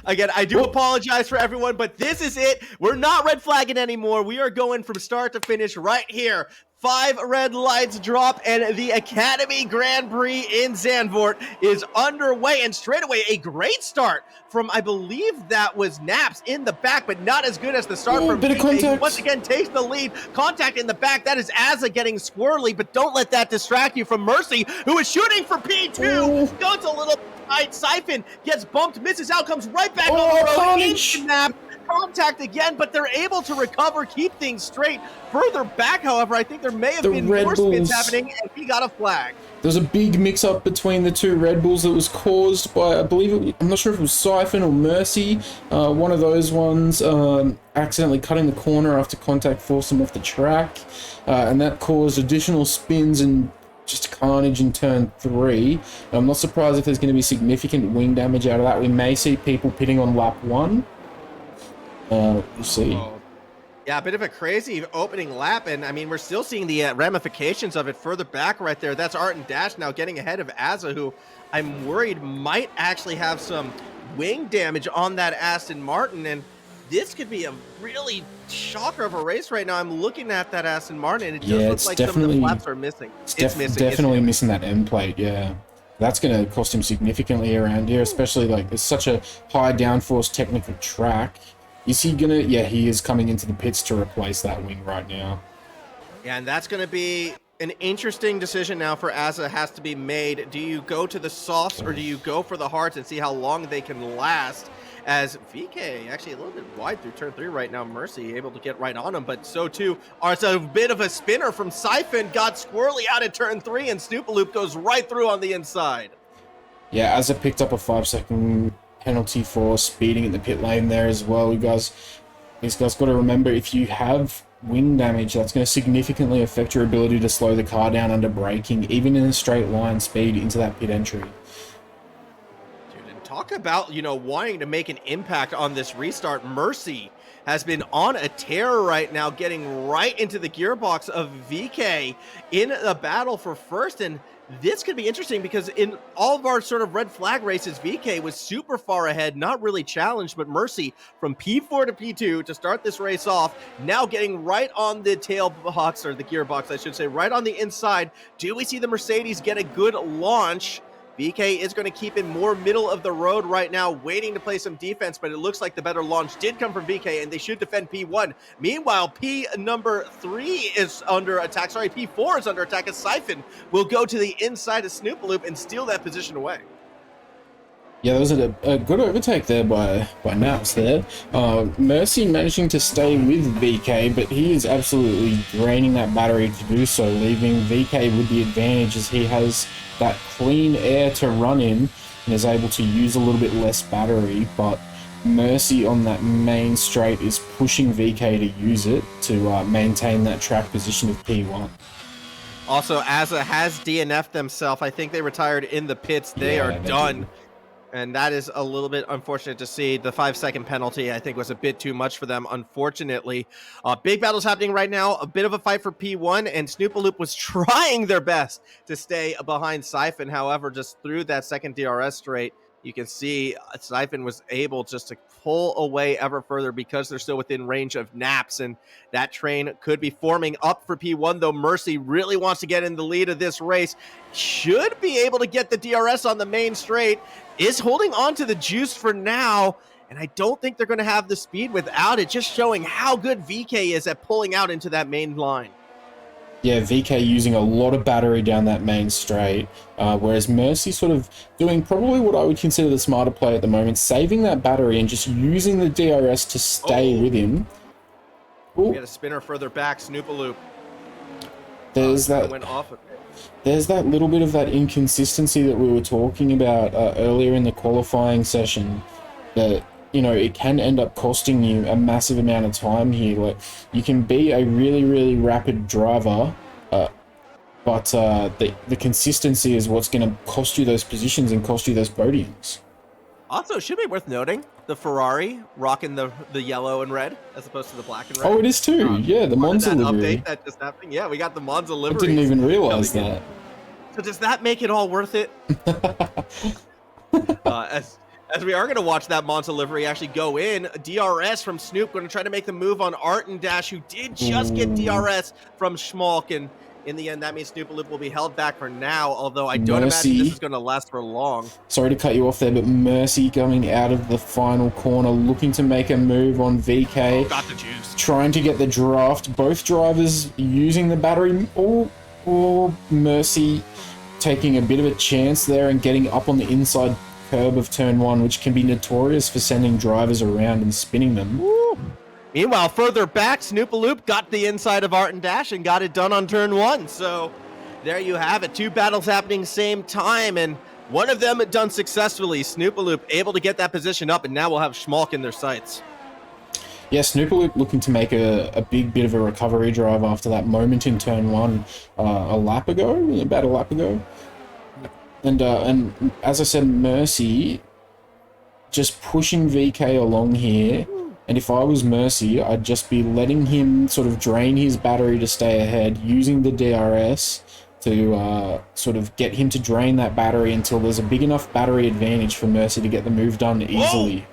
Again, I do apologize for everyone, but this is it. We're not red flagging anymore. We are going from start to finish right here. 5 red lights drop, and the Academy Grand Prix in Zandvoort is underway. And straight away, a great start from, I believe that was Naps in the back, but not as good as the start from VK. Once again, takes the lead. Contact in the back. That is Azza getting squirrely, but don't let that distract you from Mercy, who is shooting for P2. Goes a little tight. Siphon gets bumped, misses out, comes right back on the road into Nap. Contact again, but they're able to recover, keep things straight. Further back, however, I think there may have been more spins happening, and he got a flag. There's a big mix-up between the two Red Bulls that was caused by, I'm not sure if it was Siphon or Mercy, one of those ones accidentally cutting the corner after contact forced him off the track, and that caused additional spins and just carnage in turn 3. I'm not surprised if there's going to be significant wing damage out of that. We may see people pitting on lap 1. We'll see. Yeah, a bit of a crazy opening lap, and I mean, we're still seeing the ramifications of it further back right there. That's Art and Dash now getting ahead of Azza, who I'm worried might actually have some wing damage on that Aston Martin, and this could be a really shocker of a race right now. I'm looking at that Aston Martin, and it does look like some of the flaps are missing. It's definitely missing that end plate, yeah. That's going to cost him significantly around here, especially like it's such a high downforce technical track. Is he gonna? Yeah, he is coming into the pits to replace that wing right now. Yeah, and that's going to be an interesting decision now for Azza has to be made. Do you go to the softs or do you go for the hards and see how long they can last? As VK actually a little bit wide through turn 3 right now. Mercy able to get right on him, but so too it's a bit of a spinner from Siphon. Got squirrely out at turn 3, and Snoopaloop goes right through on the inside. Yeah, Azza picked up a 5-second penalty for speeding in the pit lane there as well. These guys got to remember, if you have wind damage, that's going to significantly affect your ability to slow the car down under braking, even in a straight line speed into that pit entry. Talk about, wanting to make an impact on this restart. Mercy has been on a tear right now, getting right into the gearbox of VK in the battle for first. And this could be interesting because in all of our sort of red flag races, VK was super far ahead, not really challenged, but Mercy from P4 to P2 to start this race off, now getting right on the tail box, or the gearbox, I should say, right on the inside. Do we see the Mercedes get a good launch? VK is going to keep it more middle of the road right now, waiting to play some defense, but it looks like the better launch did come from VK, and they should defend P1. Meanwhile, P number 3 is under attack. Sorry, P4 is under attack as Siphon will go to the inside of Snoopaloop and steal that position away. Yeah, there was a good overtake there by Naps there. Mercy managing to stay with VK, but he is absolutely draining that battery to do so, leaving VK with the advantage as he has that clean air to run in and is able to use a little bit less battery. But Mercy on that main straight is pushing VK to use it to maintain that track position of P1. Also, Azza has DNF'd themselves. I think they retired in the pits. They are done. And that is a little bit unfortunate to see. The 5-second penalty, I think, was a bit too much for them, unfortunately. Big battles happening right now. A bit of a fight for P1, and Snoopaloop was trying their best to stay behind Siphon. However, just through that second DRS straight, you can see Siphon was able just to pull away ever further because they're still within range of Naps, and that train could be forming up for P1, though Mercy really wants to get in the lead of this race. Should be able to get the DRS on the main straight, is holding on to the juice for now, and I don't think they're going to have the speed without it, just showing how good VK is at pulling out into that main line. Yeah, VK using a lot of battery down that main straight, whereas Mercy sort of doing probably what I would consider the smarter play at the moment, saving that battery and just using the DRS to stay with him. Ooh. We got a spinner further back, Snoopaloop. There's that. Went off of it. There's that little bit of that inconsistency that we were talking about earlier in the qualifying session, that it can end up costing you a massive amount of time here. Like, you can be a really, really rapid driver, but the consistency is what's going to cost you those positions and cost you those podiums. Also, it should be worth noting, the Ferrari rocking the yellow and red as opposed to the black and red. Oh, it is too. Yeah, the Monza livery. Update that just happened. Yeah, we got the Monza livery. I didn't even realize that. So does that make it all worth it? As we are going to watch that Monza livery actually go in, DRS from Snoop going to try to make the move on Art and Dash, who did just get DRS from Schmalk, and in the end, that means Snoopaloop will be held back for now, although I don't imagine this is going to last for long. Sorry to cut you off there, but Mercy coming out of the final corner, looking to make a move on VK. Oh, got the juice. Trying to get the draft. Both drivers using the battery, or Mercy taking a bit of a chance there and getting up on the inside curb of turn 1, which can be notorious for sending drivers around and spinning them. Woo. Meanwhile, further back, Snoopaloop got the inside of Art and Dash and got it done on turn 1. So there you have it. 2 battles happening same time, and one of them done successfully. Snoopaloop able to get that position up, and now we'll have Schmalk in their sights. Yeah, Snoopaloop looking to make a big bit of a recovery drive after that moment in turn 1 about a lap ago. And as I said, Mercy just pushing VK along here. And if I was Mercy, I'd just be letting him sort of drain his battery to stay ahead, using the DRS to sort of get him to drain that battery until there's a big enough battery advantage for Mercy to get the move done easily. Whoa.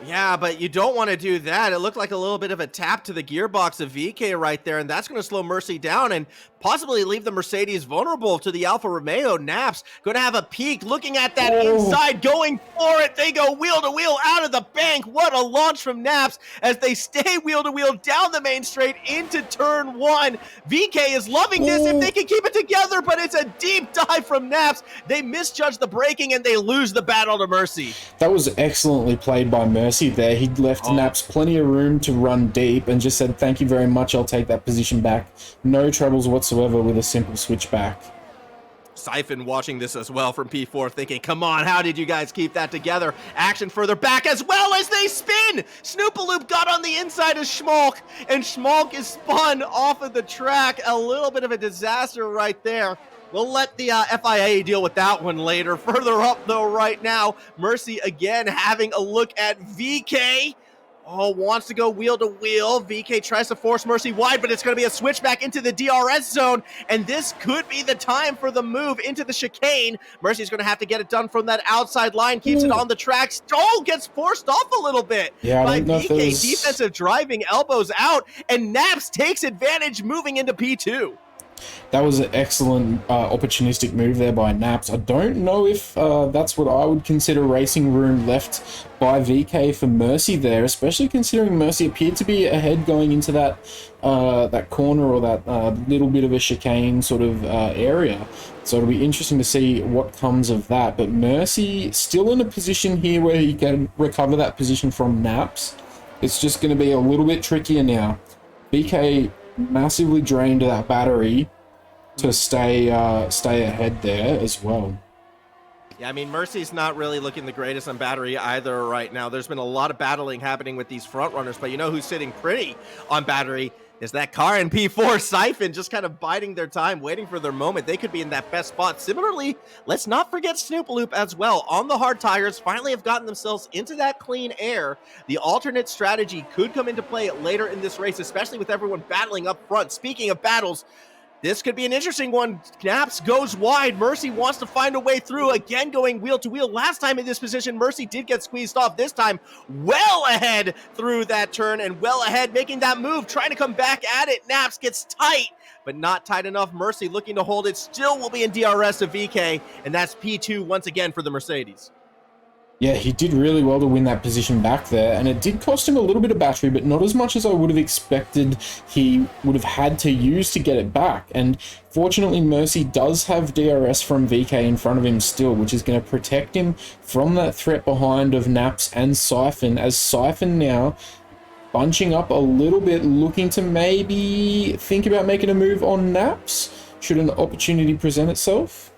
Yeah, but you don't want to do that. It looked like a little bit of a tap to the gearbox of VK right there, and that's going to slow Mercy down and possibly leave the Mercedes vulnerable to the Alfa Romeo. Naps going to have a peek, looking at that inside, going for it. They go wheel to wheel out of the bank. What a launch from Naps as they stay wheel to wheel down the main straight into turn one. VK is loving this if they can keep it together, but it's a deep dive from Naps. They misjudge the braking and they lose the battle to Mercy. That was excellently played by Mercy there. He'd left Naps plenty of room to run deep and just said, thank you very much, I'll take that position back. No troubles whatsoever with a simple switchback. Siphon watching this as well from P4 thinking, come on, how did you guys keep that together? Action further back as well as they spin! Snoopaloop got on the inside of Schmalk, and Schmalk is spun off of the track. A little bit of a disaster right there. We'll let the FIA deal with that one later. Further up, though, right now, Mercy again having a look at VK. Oh, wants to go wheel to wheel. VK tries to force Mercy wide, but it's going to be a switchback into the DRS zone, and this could be the time for the move into the chicane. Mercy's going to have to get it done from that outside line, keeps it on the tracks. Oh, gets forced off a little bit by VK. Defensive driving, elbows out, and Naps takes advantage moving into P2. That was an excellent opportunistic move there by Naps. I don't know if that's what I would consider racing room left by VK for Mercy there, especially considering Mercy appeared to be ahead going into that that corner or that little bit of a chicane sort of area. So it'll be interesting to see what comes of that. But Mercy still in a position here where he can recover that position from Naps. It's just going to be a little bit trickier now. VK massively drained that battery to stay ahead there as well. Yeah, I mean, Mercy's not really looking the greatest on battery either right now. There's been a lot of battling happening with these front runners, but you know who's sitting pretty on battery is that car in P4, Siphon, just kind of biding their time, waiting for their moment. They could be in that best spot. Similarly, let's not forget Snoopaloop as well. On the hard tires, finally have gotten themselves into that clean air. The alternate strategy could come into play later in this race, especially with everyone battling up front. Speaking of battles, this could be an interesting one. Naps goes wide. Mercy wants to find a way through. Again, going wheel to wheel. Last time in this position, Mercy did get squeezed off. This time, well ahead through that turn and well ahead, making that move, trying to come back at it. Naps gets tight, but not tight enough. Mercy looking to hold it. Still will be in DRS of VK, and that's P2 once again for the Mercedes. Yeah, he did really well to win that position back there, and it did cost him a little bit of battery, but not as much as I would have expected he would have had to use to get it back. And fortunately, Mercy does have DRS from VK in front of him still, which is going to protect him from that threat behind of Naps and Siphon, as Siphon now bunching up a little bit, looking to maybe think about making a move on Naps, should an opportunity present itself.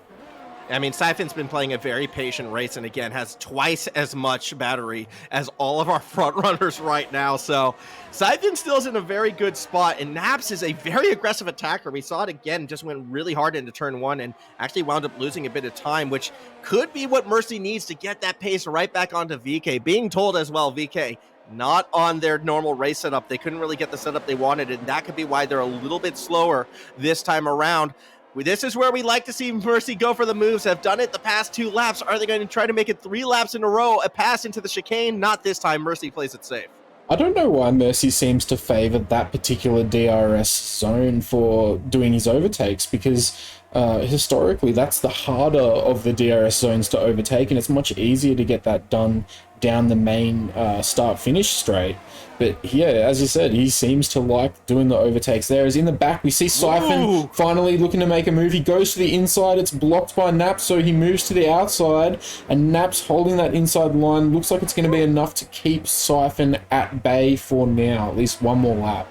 I mean, Siphon's been playing a very patient race and, again, has twice as much battery as all of our front runners right now. So Siphon still is in a very good spot, and Naps is a very aggressive attacker. We saw it again, just went really hard into turn one and actually wound up losing a bit of time, which could be what Mercy needs to get that pace right back onto VK. Being told as well, VK, not on their normal race setup. They couldn't really get the setup they wanted, and that could be why they're a little bit slower this time around. This is where we like to see Mercy go for the moves. Have done it the past 2 laps. Are they going to try to make it 3 laps in a row? A pass into the chicane? Not this time. Mercy plays it safe. I don't know why Mercy seems to favor that particular DRS zone for doing his overtakes, because historically that's the harder of the DRS zones to overtake, and it's much easier to get that done down the main start-finish straight. But yeah, as you said, he seems to like doing the overtakes there. As in the back, we see Siphon finally looking to make a move. He goes to the inside. It's blocked by Naps, so he moves to the outside. And Naps holding that inside line. Looks like it's going to be enough to keep Siphon at bay for now. At least one more lap.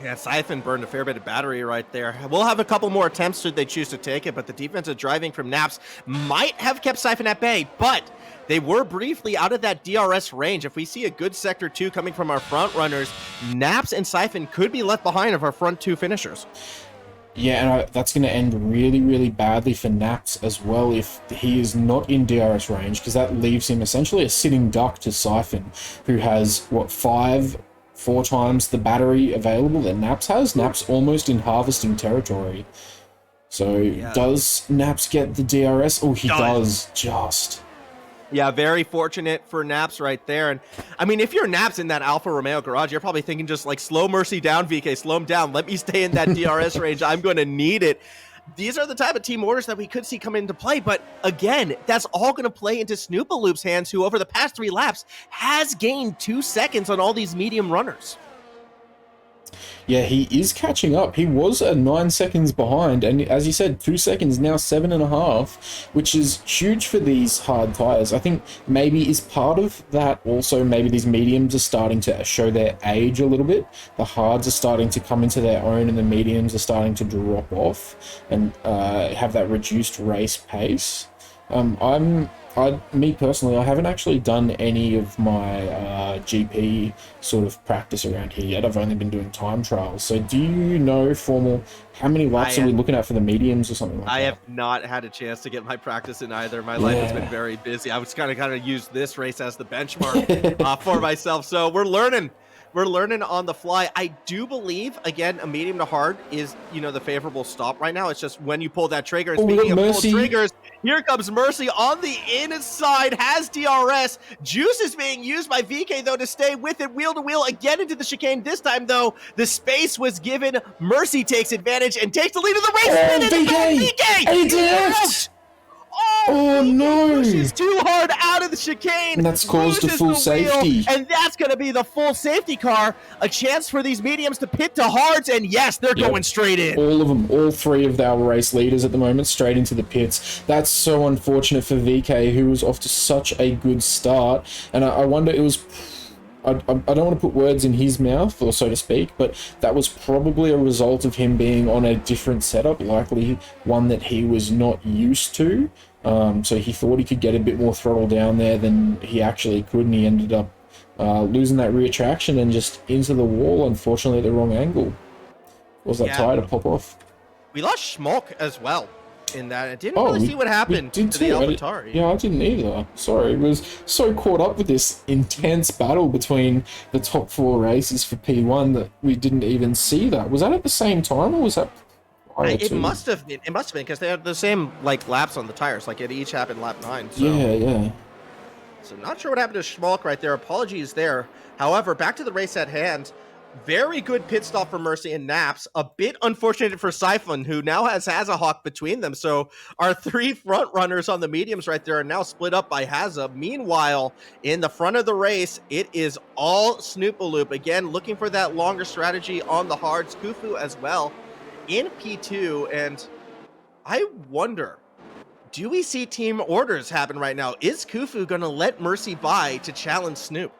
Yeah, Siphon burned a fair bit of battery right there. We'll have a couple more attempts should they choose to take it, but the defensive driving from Naps might have kept Siphon at bay, but they were briefly out of that DRS range. If we see a good Sector 2 coming from our front runners, Naps and Siphon could be left behind of our front 2 finishers. Yeah, and that's going to end really, really badly for Naps as well if he is not in DRS range, because that leaves him essentially a sitting duck to Siphon, who has, what, 4 times the battery available that Naps has. Naps almost in harvesting territory. So does Naps get the DRS? Oh, he does just. Yeah, very fortunate for Naps right there. And I mean, if you're Naps in that Alfa Romeo garage, you're probably thinking just like slow Mercy down, VK, slow him down. Let me stay in that DRS range. I'm going to need it. These are the type of team orders that we could see come into play. But again, that's all going to play into Snoopaloop's hands, who over the past 3 laps has gained 2 seconds on all these medium runners. Yeah, he is catching up. He was 9 seconds behind, and as you said, 2 seconds, now 7.5, which is huge for these hard tyres. I think maybe is part of that also, maybe these mediums are starting to show their age a little bit. The hards are starting to come into their own, and the mediums are starting to drop off and have that reduced race pace. Me personally, I haven't actually done any of my GP sort of practice around here yet. I've only been doing time trials. So do you know, Formal, how many laps are we looking at for the mediums or something like that? I have not had a chance to get my practice in either. My life has been very busy. I was kind of use this race as the benchmark for myself. So we're learning. We're learning on the fly. I do believe, again, a medium to hard is, the favorable stop right now. It's just when you pull that trigger. And speaking of pull triggers, here comes Mercy on the inside, has DRS. Juice is being used by VK, though, to stay with it wheel to wheel again into the chicane. This time, though, the space was given. Mercy takes advantage and takes the lead of the race. VK! Oh no! Pushes too hard out of the chicane. And that's caused a full safety. And that's going to be the full safety car. A chance for these mediums to pit to hards. And yes, they're going straight in. All of them, all 3 of our race leaders at the moment, straight into the pits. That's so unfortunate for VK, who was off to such a good start. And I wonder, it was... I don't want to put words in his mouth, or so to speak, but that was probably a result of him being on a different setup, likely one that he was not used to. So he thought he could get a bit more throttle down there than he actually could, and he ended up losing that rear traction and just into the wall, unfortunately, at the wrong angle. Was that tire to pop off? We lost Schmalk as well in that. I didn't really see what happened to the AlphaTauri. Yeah, I didn't either. Sorry, I was so caught up with this intense battle between the top 4 races for P1 that we didn't even see that. Was that at the same time, or was that prior to? It must have been because they had the same laps on the tires. Like it each happened lap 9. So. Yeah. So not sure what happened to Schmalk right there. Apologies there. However, back to the race at hand. Very good pit stop for Mercy and Naps. A bit unfortunate for Siphon, who now has Hazahawk between them. So our 3 front runners on the mediums right there are now split up by Haza. Meanwhile, in the front of the race, it is all Snoopaloop. Again, looking for that longer strategy on the hards. Kufu as well in P2. And I wonder, do we see team orders happen right now? Is Kufu going to let Mercy by to challenge Snoop?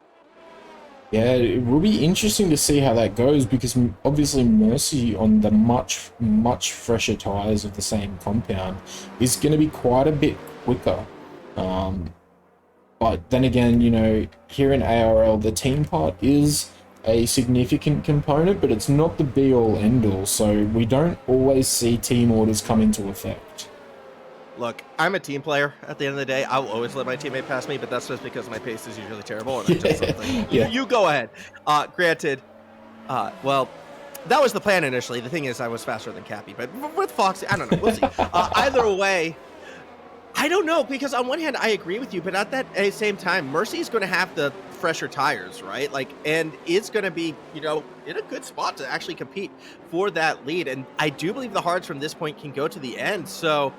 Yeah, it will be interesting to see how that goes, because obviously Mercy on the much, much fresher tyres of the same compound is going to be quite a bit quicker. But then again, here in ARL, the team part is a significant component, but it's not the be-all, end-all, so we don't always see team orders come into effect. Look, I'm a team player. At the end of the day, I will always let my teammate pass me, but that's just because my pace is usually terrible. And you go ahead. Granted, well, that was the plan initially. The thing is, I was faster than Cappy, but with Foxy, I don't know. We'll see. Either way, I don't know, because on one hand, I agree with you, but at that same time, Mercy's going to have the fresher tires, right? And it's going to be, in a good spot to actually compete for that lead. And I do believe the hards from this point can go to the end. So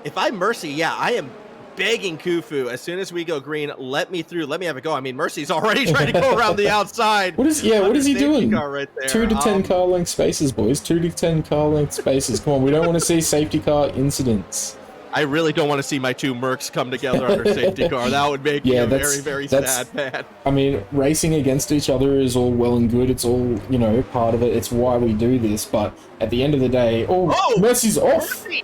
if I'm Mercy, I am begging Kufu, as soon as we go green, let me through, let me have a go. I mean, Mercy's already trying to go around the outside. What is he doing? Right there. 2 to 10 car length spaces, boys. 2 to 10 car length spaces. Come on, we don't want to see safety car incidents. I really don't want to see my 2 Mercs come together under safety car. That would make me a very, very sad man. I mean, racing against each other is all well and good. It's all, part of it. It's why we do this. But at the end of the day, Mercy's off. Mercy.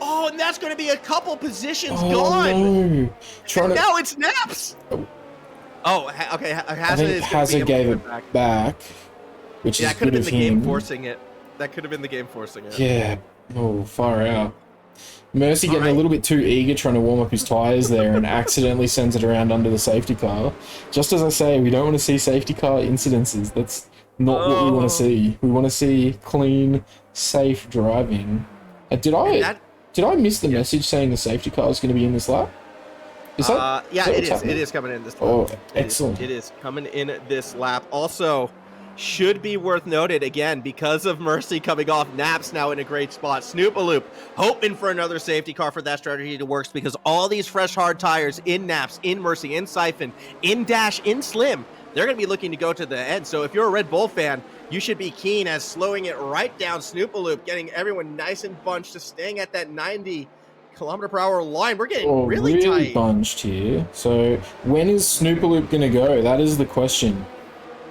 Oh, and that's going to be a couple positions gone. No. Now it's Naps. Okay. Hazard gave it back, which is good of him. That could have been the game forcing it. That could have been the game forcing it. Yeah. Oh, far out. Mercy getting a little bit too eager trying to warm up his tyres there and accidentally sends it around under the safety car. Just as I say, we don't want to see safety car incidences. That's not what we want to see. We want to see clean, safe driving. Did I miss the message saying the safety car is going to be in this lap? Is that? Yeah, is that it what's is. happening? It is coming in this lap. Oh, excellent. It is coming in this lap. Also, should be worth noted again because of Mercy coming off. Naps now in a great spot. Snoopaloop hoping for another safety car for that strategy to work because all these fresh hard tires in Naps, in Mercy, in Siphon, in Dash, in Slim, they're going to be looking to go to the end. So if you're a Red Bull fan, you should be keen as slowing it right down. Snoopaloop getting everyone nice and bunched to staying at that 90-kilometer-per-hour line. We're getting really tight. Bunched here. So when is Snoopaloop going to go? That is the question.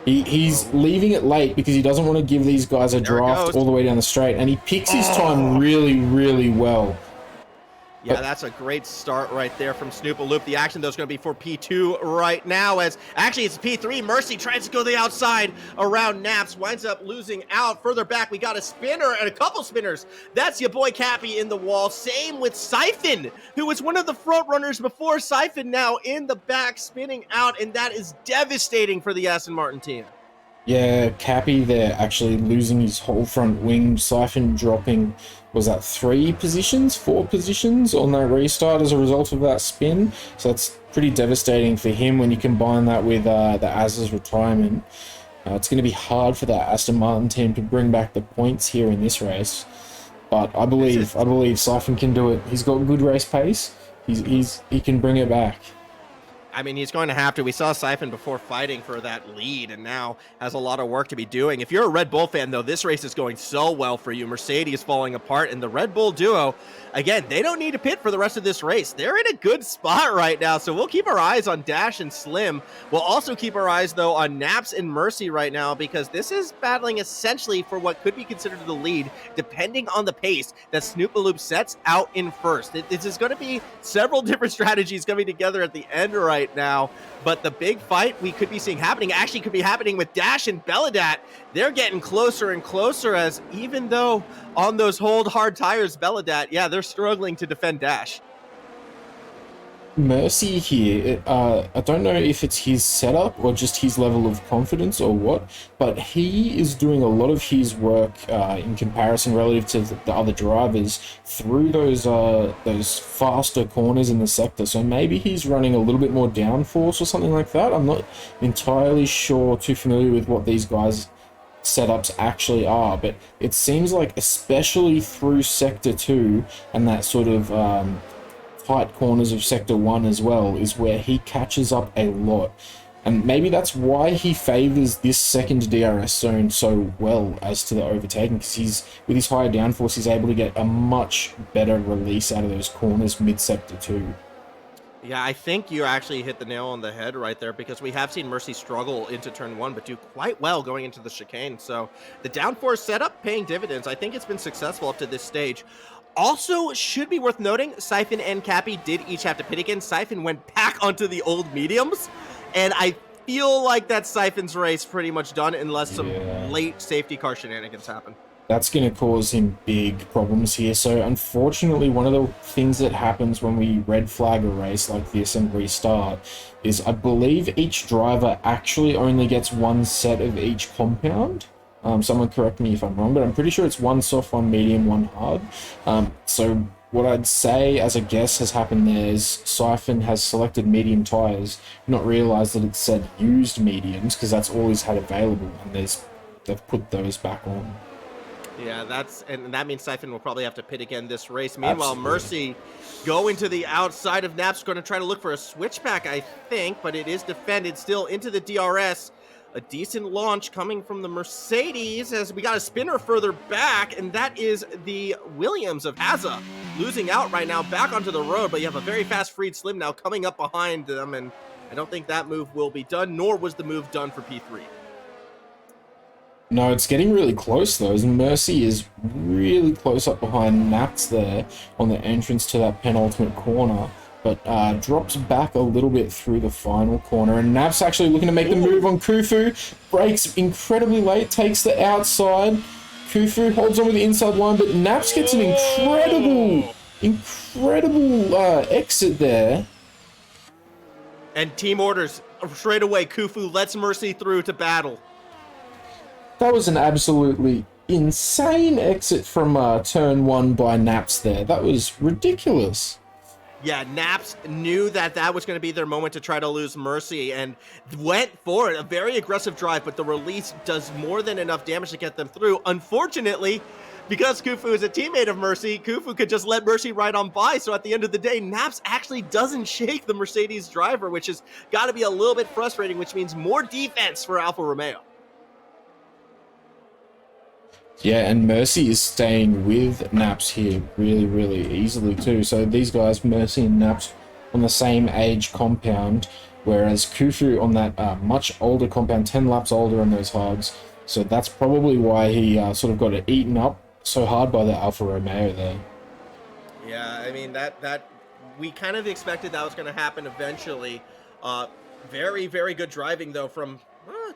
He's leaving it late because he doesn't want to give these guys a draft all the way down the straight, and he picks his time really, really well. Yeah, that's a great start right there from Snoopaloop. The action, though, is going to be for P2 right now, as actually it's P3. Mercy tries to go the outside around Naps, winds up losing out. Further back, we got a spinner and a couple spinners. That's your boy Cappy in the wall. Same with Siphon, who was one of the front runners before. Siphon now in the back, spinning out, and that is devastating for the Aston Martin team. Yeah, Cappy there actually losing his whole front wing. Siphon dropping, was that 4 positions on that restart as a result of that spin. So that's pretty devastating for him when you combine that with the Az's retirement. It's going to be hard for that Aston Martin team to bring back the points here in this race. But I believe Siphon can do it. He's got good race pace. He can bring it back. I mean, he's going to have to. We saw Siphon before fighting for that lead and now has a lot of work to be doing. If you're a Red Bull fan, though, this race is going so well for you. Mercedes falling apart, and the Red Bull duo, again, they don't need to pit for the rest of this race. They're in a good spot right now, so we'll keep our eyes on Dash and Slim. We'll also keep our eyes, though, on Naps and Mercy right now because this is battling essentially for what could be considered the lead, depending on the pace that Snoopaloop sets out in first. This is going to be several different strategies coming together at the end right now, but the big fight we could be seeing happening actually could be happening with Dash and Belladat. They're getting closer and closer, as even though on those hard tires, Belladat, yeah, they're struggling to defend Dash. Mercy here, I don't know if it's his setup or just his level of confidence or what, but he is doing a lot of his work in comparison relative to the other drivers through those faster corners in the sector. So maybe he's running a little bit more downforce or something like that. I'm not entirely too familiar with what these guys' setups actually are, but it seems like especially through sector 2 and that sort of tight corners of sector 1 as well is where he catches up a lot, and maybe that's why he favors this second DRS zone so well as to the overtaking, because with his higher downforce he's able to get a much better release out of those corners mid sector 2. Yeah, I think you actually hit the nail on the head right there, because we have seen Mercy struggle into turn 1 but do quite well going into the chicane. So the downforce setup paying dividends. I think it's been successful up to this stage. Also, should be worth noting, Siphon and Cappy did each have to pit again. Siphon went back onto the old mediums, and I feel like that Siphon's race pretty much done unless some late safety car shenanigans happen. That's going to cause him big problems here. So unfortunately, one of the things that happens when we red flag a race like this and restart is I believe each driver actually only gets one set of each compound. Someone correct me if I'm wrong, but I'm pretty sure it's one soft, one medium, one hard. So what I'd say as a guess has happened there is Siphon has selected medium tires, not realized that it said used mediums because that's all he's had available, and they've put those back on. Yeah, that means Siphon will probably have to pit again this race. Meanwhile, Mercy going to the outside of Naps, going to try to look for a switchback, I think, but it is defended still into the DRS. A decent launch coming from the Mercedes as we got a spinner further back, and that is the Williams of Hazza losing out right now back onto the road, but you have a very fast freed Slim now coming up behind them, and I don't think that move will be done, nor was the move done for P3. No, it's getting really close though, as Mercy is really close up behind Naps there on the entrance to that penultimate corner, but drops back a little bit through the final corner, and Naps actually looking to make the move on Khufu, brakes incredibly late, takes the outside. Khufu holds on with the inside line, but Naps gets an incredible exit there. And team orders straight away. Khufu lets Mercy through to battle. That was an absolutely insane exit from turn 1 by Naps there. That was ridiculous. Yeah, Naps knew that that was going to be their moment to try to lose Mercy and went for it. A very aggressive drive, but the release does more than enough damage to get them through. Unfortunately, because Khufu is a teammate of Mercy, Khufu could just let Mercy ride on by. So at the end of the day, Naps actually doesn't shake the Mercedes driver, which has got to be a little bit frustrating, which means more defense for Alfa Romeo. Yeah, and Mercy is staying with Naps here really, really easily too. So these guys, Mercy and Naps, on the same age compound, whereas Khufu on that much older compound, 10 laps older on those hards. So that's probably why he sort of got it eaten up so hard by the Alfa Romeo there. Yeah, I mean, that we kind of expected that was going to happen eventually. Very, very good driving, though, from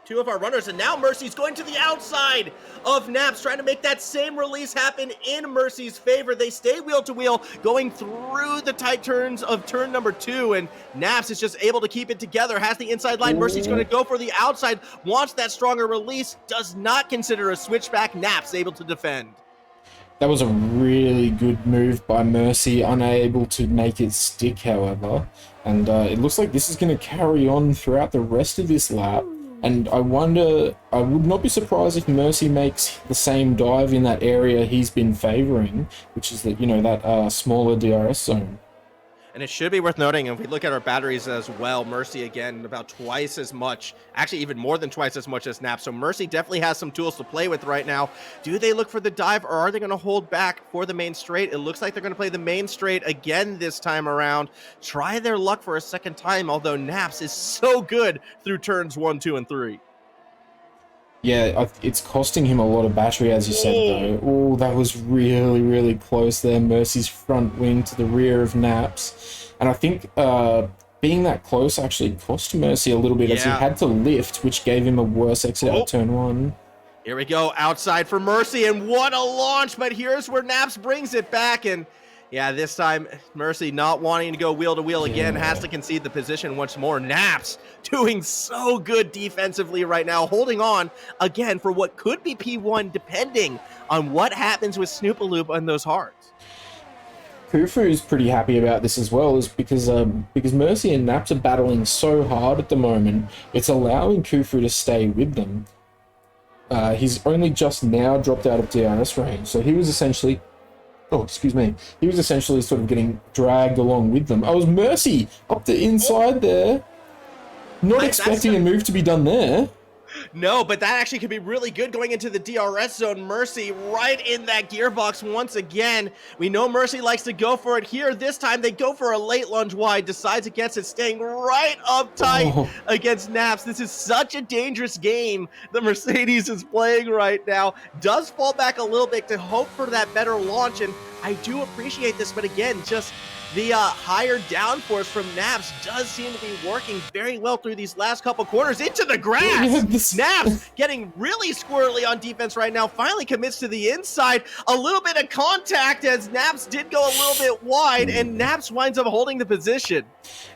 two of our runners, and now Mercy's going to the outside of Naps, trying to make that same release happen in Mercy's favor. They stay wheel to wheel, going through the tight turns of turn number 2, and Naps is just able to keep it together, has the inside line. Mercy's going to go for the outside, wants that stronger release, does not consider a switchback. Naps able to defend. That was a really good move by Mercy, unable to make it stick, however. And it looks like this is going to carry on throughout the rest of this lap. And I wonder, I would not be surprised if Mercy makes the same dive in that area he's been favoring, which is that, you know, that smaller DRS zone. And it should be worth noting, if we look at our batteries as well, Mercy again about twice as much, actually even more than twice as much as Naps. So Mercy definitely has some tools to play with right now. Do they look for the dive, or are they going to hold back for the main straight? It looks like they're going to play the main straight again this time around. Try their luck for a second time, although Naps is so good through turns 1, 2, and 3. Yeah, it's costing him a lot of battery, as you said, though. Oh, that was really, really close there. Mercy's front wing to the rear of Naps. And I think being that close actually cost Mercy a little bit, as he had to lift, which gave him a worse exit out of turn 1. Here we go, outside for Mercy, and what a launch, but here's where Naps brings it back, and yeah, this time, Mercy not wanting to go wheel to wheel again, has to concede the position once more. Naps doing so good defensively right now, holding on again for what could be P1, depending on what happens with Snoopaloop on those hards. Khufu is pretty happy about this as well, is because Mercy and Naps are battling so hard at the moment, it's allowing Khufu to stay with them. He's only just now dropped out of DRS range, so he was essentially... Oh, excuse me. He was essentially sort of getting dragged along with them. Oh, it was Mercy up the inside there. Not expecting a move to be done there. No, but that actually could be really good going into the DRS zone. Mercy right in that gearbox once again. We know Mercy likes to go for it here. This time they go for a late lunge wide, decides against it, staying right up tight against Naps. This is such a dangerous game the Mercedes is playing right now. Does fall back a little bit to hope for that better launch, and I do appreciate this, but again, just the higher downforce from Naps does seem to be working very well through these last couple corners into the grass. Naps getting really squirrely on defense right now, finally commits to the inside. A little bit of contact as Naps did go a little bit wide, and Naps winds up holding the position.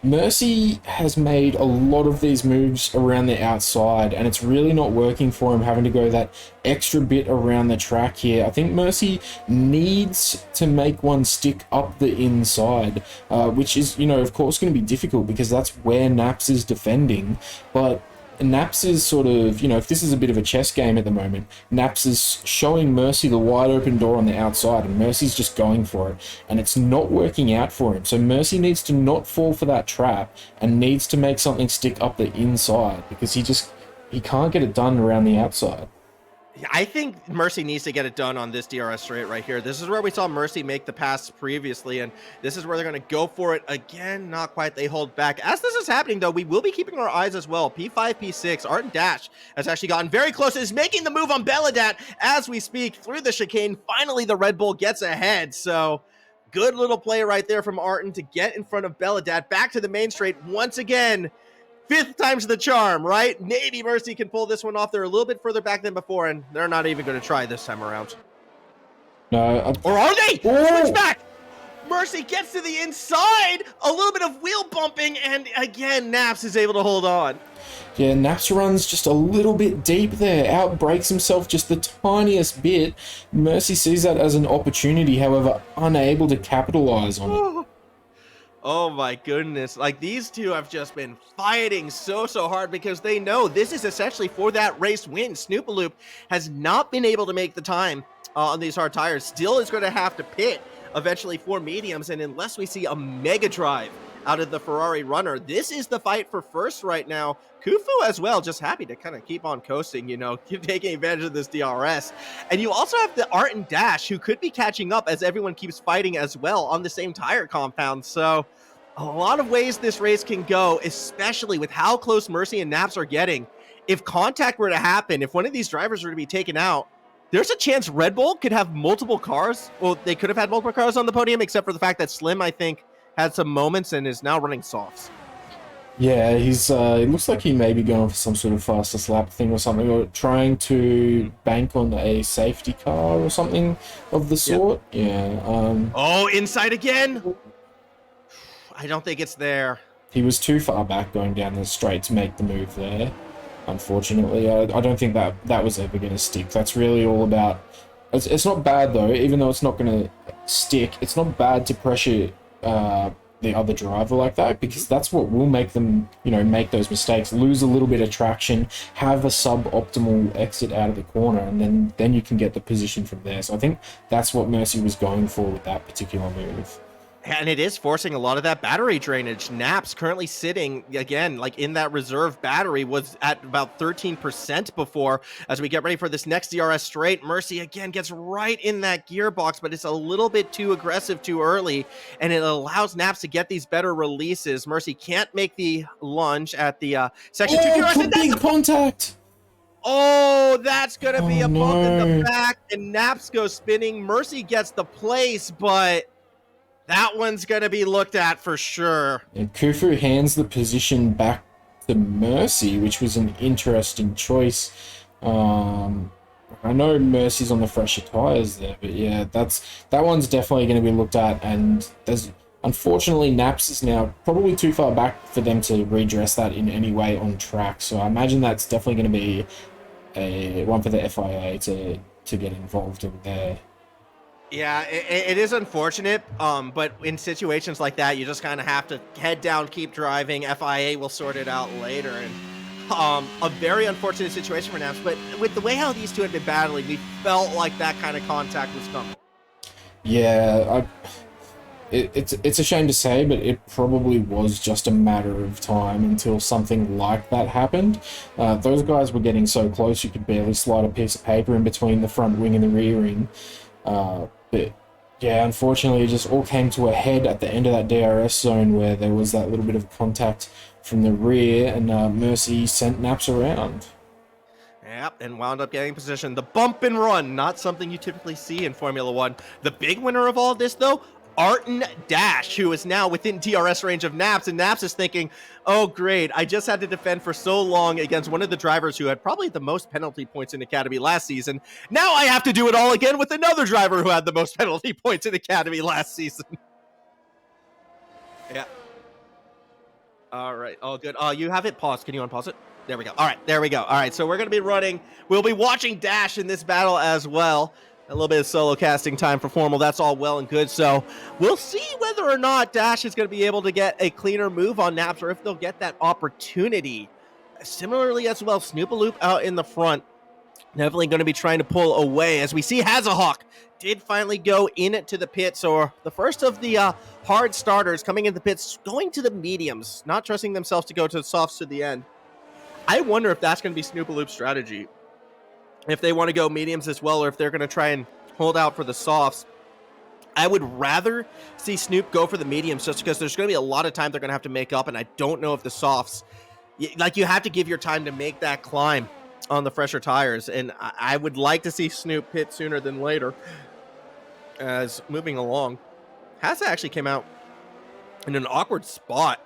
Mercy has made a lot of these moves around the outside, and it's really not working for him, having to go that extra bit around the track here. I think Mercy needs to make one stick up the inside, which is, you know, of course going to be difficult because that's where Naps is defending. But Naps is sort of, you know, if this is a bit of a chess game at the moment, Naps is showing Mercy the wide open door on the outside, and Mercy's just going for it, and it's not working out for him. So Mercy needs to not fall for that trap and needs to make something stick up the inside, because he can't get it done around the outside. I think Mercy needs to get it done on this DRS straight right here. This is where we saw Mercy make the pass previously, and this is where they're going to go for it again. Not quite. They hold back. As this is happening, though, we will be keeping our eyes as well. P5, P6, Art and Dash has actually gotten very close. Is making the move on Beladat as we speak through the chicane. Finally, the Red Bull gets ahead. So good little play right there from Arton to get in front of Beladat. Back to the main straight once again. 5th time's the charm, right? Maybe Mercy can pull this one off. They're a little bit further back than before, and they're not even going to try this time around. No. Or are they? Switch back! Mercy gets to the inside. A little bit of wheel bumping, and again, Naps is able to hold on. Yeah, Naps runs just a little bit deep there, outbreaks himself just the tiniest bit. Mercy sees that as an opportunity, however, unable to capitalize on it. Oh my goodness. Like, these two have just been fighting so hard because they know this is essentially for that race win. Snoopaloop has not been able to make the time on these hard tires. Still is going to have to pit eventually for mediums. And unless we see a mega drive out of the Ferrari runner, this is the fight for first right now. Khufu as well, just happy to kind of keep on coasting, you know, keep taking advantage of this DRS. And you also have the Art and Dash, who could be catching up as everyone keeps fighting as well on the same tire compound. So a lot of ways this race can go, especially with how close Mercy and Naps are getting. If contact were to happen, if one of these drivers were to be taken out, there's a chance Red Bull could have multiple cars. Well, they could have had multiple cars on the podium, except for the fact that Slim, I think, had some moments and is now running softs. Yeah, he's. It looks like he may be going for some sort of fastest lap thing or something, or trying to bank on a safety car or something of the sort. Yep. Yeah. Oh, inside again. I don't think it's there. He was too far back going down the straight to make the move there. Unfortunately, I don't think that was ever going to stick. That's really all about. It's not bad though, even though it's not going to stick. It's not bad to pressure the other driver like that, because that's what will make them, you know, make those mistakes, lose a little bit of traction, have a suboptimal exit out of the corner, and then you can get the position from there. So I think that's what Mercy was going for with that particular move. And it is forcing a lot of that battery drainage. Naps currently sitting, again, like in that reserve battery, was at about 13% before. As we get ready for this next DRS straight, Mercy again gets right in that gearbox, but it's a little bit too aggressive too early, and it allows Naps to get these better releases. Mercy can't make the lunge at the section 2 DRS. And big contact! Oh, that's going to be a bump in the No. back, and Naps goes spinning. Mercy gets the place, but that one's going to be looked at for sure. And Khufu hands the position back to Mercy, which was an interesting choice. I know Mercy's on the fresher tires there, but yeah, that one's definitely going to be looked at. And there's unfortunately Naps is now probably too far back for them to redress that in any way on track. So I imagine that's definitely going to be a one for the FIA to get involved in there. Yeah, it is unfortunate, but in situations like that, you just kind of have to head down, keep driving. FIA will sort it out later, and a very unfortunate situation for Naps. But with the way how these two had been battling, we felt like that kind of contact was coming. Yeah, it's a shame to say, but it probably was just a matter of time until something like that happened. Those guys were getting so close you could barely slide a piece of paper in between the front wing and the rear wing. But yeah, unfortunately, it just all came to a head at the end of that DRS zone where there was that little bit of contact from the rear, and Mercy sent Naps around. Yep, and wound up getting position. The bump and run, not something you typically see in Formula One. The big winner of all this, though, Arten Dash, who is now within DRS range of Naps, and Naps is thinking, oh great, I just had to defend for so long against one of the drivers who had probably the most penalty points in Academy last season. Now I have to do it all again with another driver who had the most penalty points in Academy last season. Yeah. All right, all good. You have it paused. Can you unpause it? There we go. All right, there we go. All right, so we're going to be running. We'll be watching Dash in this battle as well. A little bit of solo casting time for Formal. That's all well and good. So we'll see whether or not Dash is going to be able to get a cleaner move on Naps, or if they'll get that opportunity. Similarly as well, Snoopaloop out in the front. Definitely going to be trying to pull away, as we see Hazahawk did finally go into the pit. So the first of the hard starters coming into the pits, going to the mediums, not trusting themselves to go to the softs to the end. I wonder if that's going to be Snoopaloop's strategy. If they want to go mediums as well, or if they're going to try and hold out for the softs. I would rather see Snoop go for the mediums, just because there's going to be a lot of time they're going to have to make up, and I don't know if the softs, like, you have to give your time to make that climb on the fresher tires, and I would like to see Snoop hit sooner than later. As moving along, Hassa actually came out in an awkward spot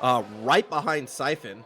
right behind Siphon.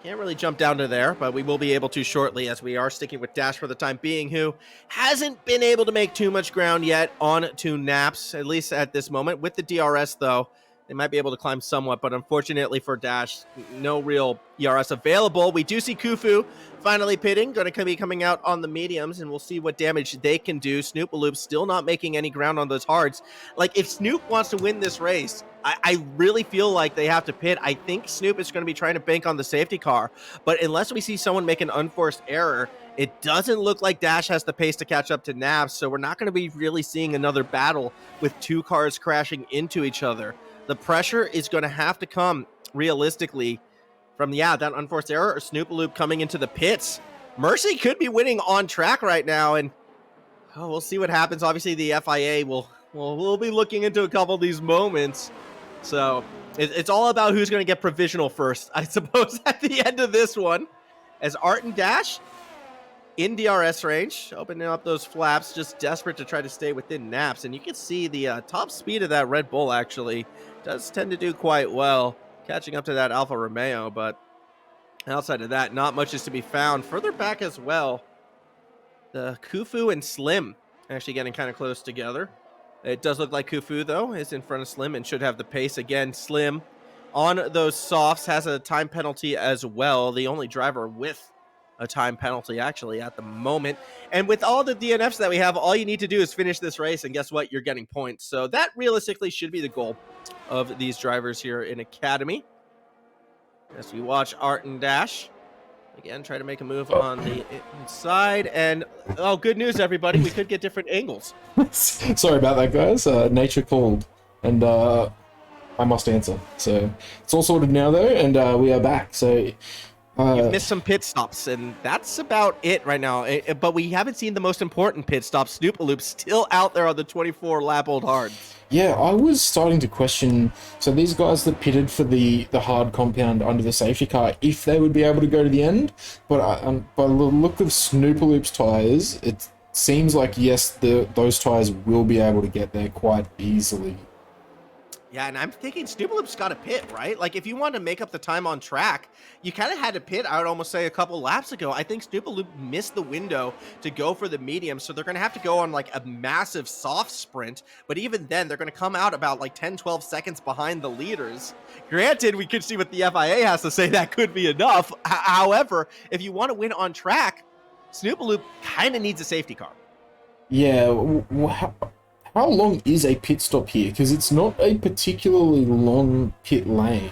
Can't really jump down to there, but we will be able to shortly, as we are sticking with Dash for the time being, who hasn't been able to make too much ground yet on to Naps, at least at this moment. With the DRS, though, they might be able to climb somewhat, but unfortunately for Dash, no real ERS available. We do see Khufu finally pitting, going to be coming out on the mediums, and we'll see what damage they can do. Snoopaloop still not making any ground on those hards. Like, if Snoop wants to win this race, I really feel like they have to pit. I think Snoop is going to be trying to bank on the safety car, but unless we see someone make an unforced error, it doesn't look like Dash has the pace to catch up to Naps, so we're not going to be really seeing another battle with two cars crashing into each other. The pressure is going to have to come realistically from, that unforced error or Snoop-a-Loop coming into the pits. Mercy could be winning on track right now, and we'll see what happens. Obviously, the FIA we'll be looking into a couple of these moments. So it's all about who's going to get provisional first, I suppose, at the end of this one. As Art and Dash in DRS range, opening up those flaps, just desperate to try to stay within Naps. And you can see the top speed of that Red Bull actually does tend to do quite well, catching up to that Alfa Romeo. But outside of that, not much is to be found. Further back as well, the Khufu and Slim actually getting kind of close together. It does look like Khufu, though, is in front of Slim and should have the pace. Again, Slim on those softs has a time penalty as well. The only driver with a time penalty, actually, at the moment. And with all the DNFs that we have, all you need to do is finish this race, and guess what? You're getting points. So that realistically should be the goal of these drivers here in Academy. As we watch Art and Dash. Again, try to make a move on the inside. And, good news, everybody. We could get different angles. Sorry about that, guys. Nature called, and I must answer. So it's all sorted now, though, and we are back. So you've missed some pit stops, and that's about it right now. But we haven't seen the most important pit stop. Snoop-a-Loop still out there on the 24-lap old hard. Yeah, I was starting to question, so these guys that pitted for the hard compound under the safety car, if they would be able to go to the end, but by the look of Snoop-a-Loop's tyres, it seems like, yes, those tyres will be able to get there quite easily. Yeah, and I'm thinking Snoop-a-Loop's got to pit, right? Like, if you want to make up the time on track, you kind of had to pit, I would almost say, a couple laps ago. I think Snoop-a-Loop missed the window to go for the medium, so they're going to have to go on, like, a massive soft sprint. But even then, they're going to come out about, like, 10, 12 seconds behind the leaders. Granted, we could see what the FIA has to say. That could be enough. However, if you want to win on track, Snoop-a-Loop kind of needs a safety car. Yeah, how long is a pit stop here? Because it's not a particularly long pit lane.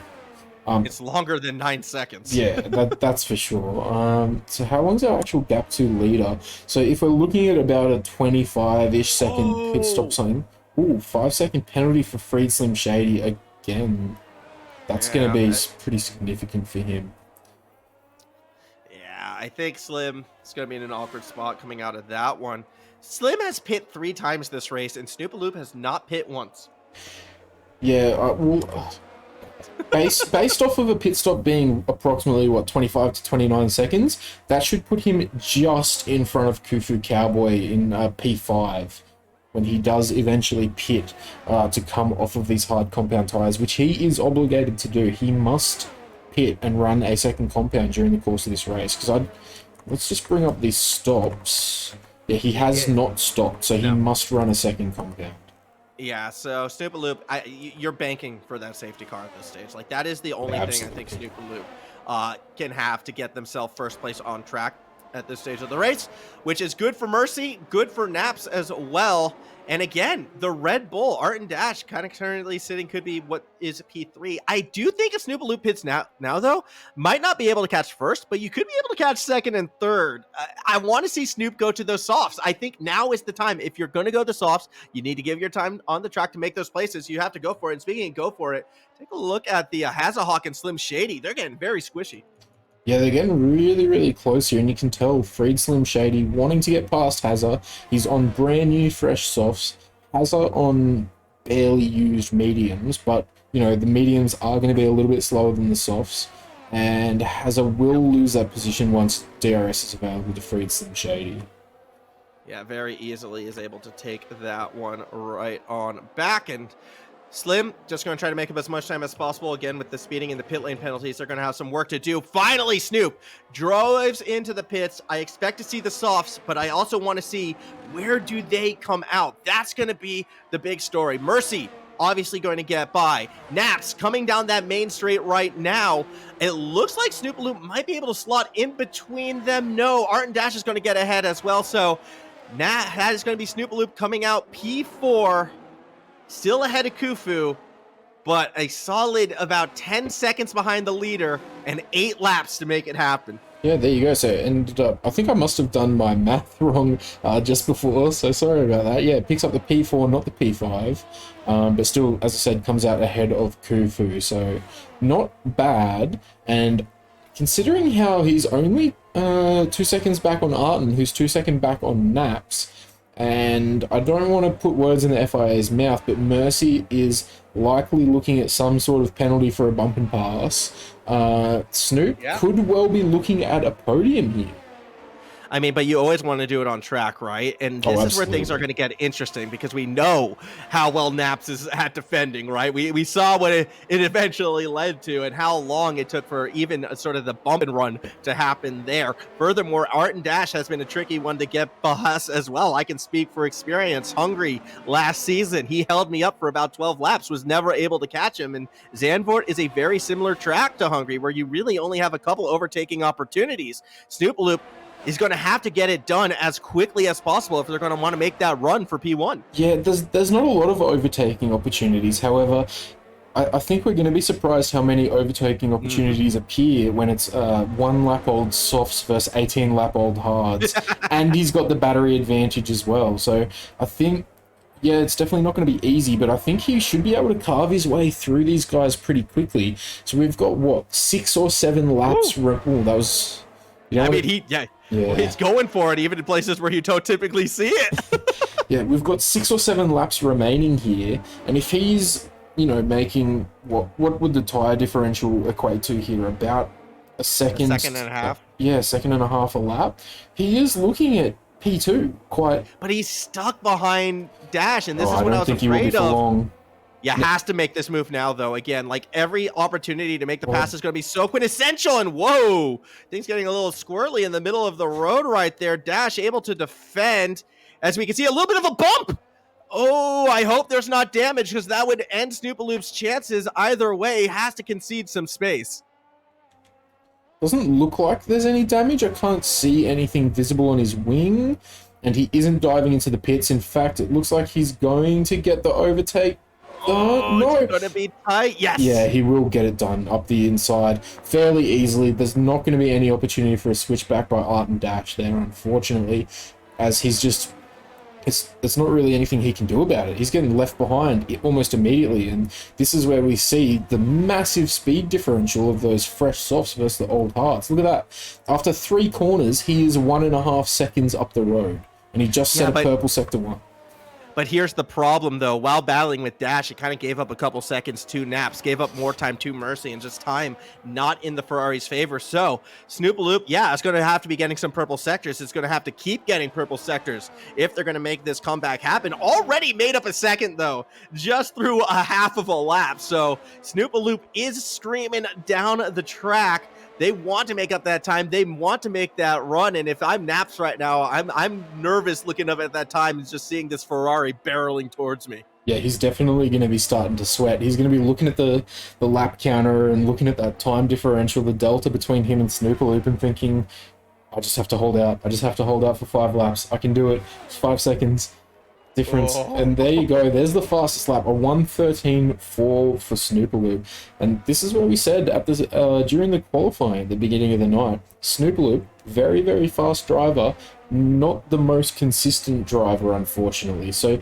It's longer than 9 seconds. Yeah, that's for sure. So how long's our actual gap to leader? So if we're looking at about a 25-ish second pit stop zone, 5-second penalty for Freed Slim Shady again. That's going to be pretty significant for him. Yeah, I think Slim is going to be in an awkward spot coming out of that one. Slim has pit 3 times this race, and Snoop-a-Loop has not pit once. Yeah, based off of a pit stop being approximately, 25 to 29 seconds, that should put him just in front of Khufu Cowboy in P5 when he does eventually pit to come off of these hard compound tyres, which he is obligated to do. He must pit and run a second compound during the course of this race. Because let's just bring up these stops. Yeah, he has not stopped, so he must run a second compound. Yeah, so Snoop-a-Loop, you're banking for that safety car at this stage. Like, that is the only thing I think Snoop-a-Loop can have to get themselves first place on track at this stage of the race, which is good for Mercy, good for Naps as well. And again, the Red Bull, Art and Dash, kind of currently sitting, could be what is P3. I do think if Snoop-a-Loop pits now though, might not be able to catch first, but you could be able to catch second and third. I want to see Snoop go to those softs. I think now is the time. If you're going to go to softs, you need to give your time on the track to make those places. You have to go for it. And speaking of go for it, take a look at the Hazahawk and Slim Shady. They're getting very squishy. Yeah, they're getting really, really close here, and you can tell Freed Slim Shady wanting to get past Hazza. He's on brand new, fresh softs. Hazza on barely used mediums, but, you know, the mediums are going to be a little bit slower than the softs, and Hazza will lose that position once DRS is available to Freed Slim Shady. Yeah, very easily is able to take that one right on back, and Slim just going to try to make up as much time as possible. Again, with the speeding and the pit lane penalties, they're going to have some work to do. Finally, Snoop drives into the pits. I expect to see the softs, but I also want to see where do they come out. That's going to be the big story. Mercy obviously going to get by. Naps coming down that main straight right now. It looks like Snoop-a-Loop might be able to slot in between them. No, Art and Dash is going to get ahead as well. So that is going to be Snoop-a-Loop coming out P4. Still ahead of Khufu. but a solid about 10 seconds behind the leader and 8 laps to make it happen. Yeah, there you go. So it ended up, I think I must have done my math wrong just before, so sorry about that. Yeah, it picks up the P4, not the P5, but still, as I said, comes out ahead of Khufu, so not bad. And considering how he's only 2 seconds back on Arton, who's 2 seconds back on Naps, and I don't want to put words in the FIA's mouth, but Mercy is likely looking at some sort of penalty for a bump and pass. Snoop could well be looking at a podium here. I mean, but you always want to do it on track, right? And this is where things are going to get interesting because we know how well Naps is at defending, right? We saw what it eventually led to and how long it took for even sort of the bump and run to happen there. Furthermore, Arton Dash has been a tricky one to get past as well. I can speak for experience. Hungry last season, he held me up for about 12 laps, was never able to catch him. And Zandvoort is a very similar track to Hungry where you really only have a couple overtaking opportunities. Snoopaloop is going to have to get it done as quickly as possible if they're going to want to make that run for P1. Yeah, there's not a lot of overtaking opportunities. However, I think we're going to be surprised how many overtaking opportunities appear when it's 1 lap old softs versus 18 lap old hards. And he's got the battery advantage as well. So I think, yeah, it's definitely not going to be easy, but I think he should be able to carve his way through these guys pretty quickly. So we've got, what, 6 or 7 laps? Oh, that was... You know, I mean, well, he's going for it even in places where you don't typically see it. Yeah, we've got 6 or 7 laps remaining here, and if he's, you know, making what would the tire differential equate to here? About a second. A second and a half. Yeah, second and a half a lap. He is looking at P2 quite. But he's stuck behind Dash, and this is what I was think he will be afraid for of. long. Yeah, has to make this move now, though. Again, like every opportunity to make the pass is going to be so quintessential. And whoa, things getting a little squirrely in the middle of the road right there. Dash able to defend, as we can see a little bit of a bump. Oh, I hope there's not damage because that would end Snoopaloop's chances. Either way, has to concede some space. Doesn't look like there's any damage. I can't see anything visible on his wing, and he isn't diving into the pits. In fact, it looks like he's going to get the overtake. No. It's going to be tight. Yes. Yeah, he will get it done up the inside fairly easily. There's not going to be any opportunity for a switchback by Arton Dash there, unfortunately, as he's just... It's not really anything he can do about it. He's getting left behind almost immediately, and this is where we see the massive speed differential of those fresh softs versus the old hards. Look at that. After 3 corners, he is 1.5 seconds up the road, and he just set a purple sector 1. But here's the problem, though. While battling with Dash, it kind of gave up a couple seconds to Naps, gave up more time to Mercy, and just time not in the Ferrari's favor. So Snoopaloop, yeah, it's going to have to be getting some purple sectors. It's going to have to keep getting purple sectors if they're going to make this comeback happen. Already made up a second, though, just through a half of a lap. So Snoopaloop is streaming down the track. They want to make up that time. They want to make that run. And if I'm Naps right now, I'm nervous looking up at that time and just seeing this Ferrari barreling towards me. Yeah, he's definitely going to be starting to sweat. He's going to be looking at the lap counter and looking at that time differential, the delta between him and Snoopaloop, and thinking, I just have to hold out. I just have to hold out for 5 laps. I can do it. It's 5 seconds difference. And there you go. There's the fastest lap, a 1:13.4 for Snoopaloop. And this is what we said at this during the qualifying at the beginning of the night. Snoopaloop, very, very fast driver, not the most consistent driver, unfortunately. So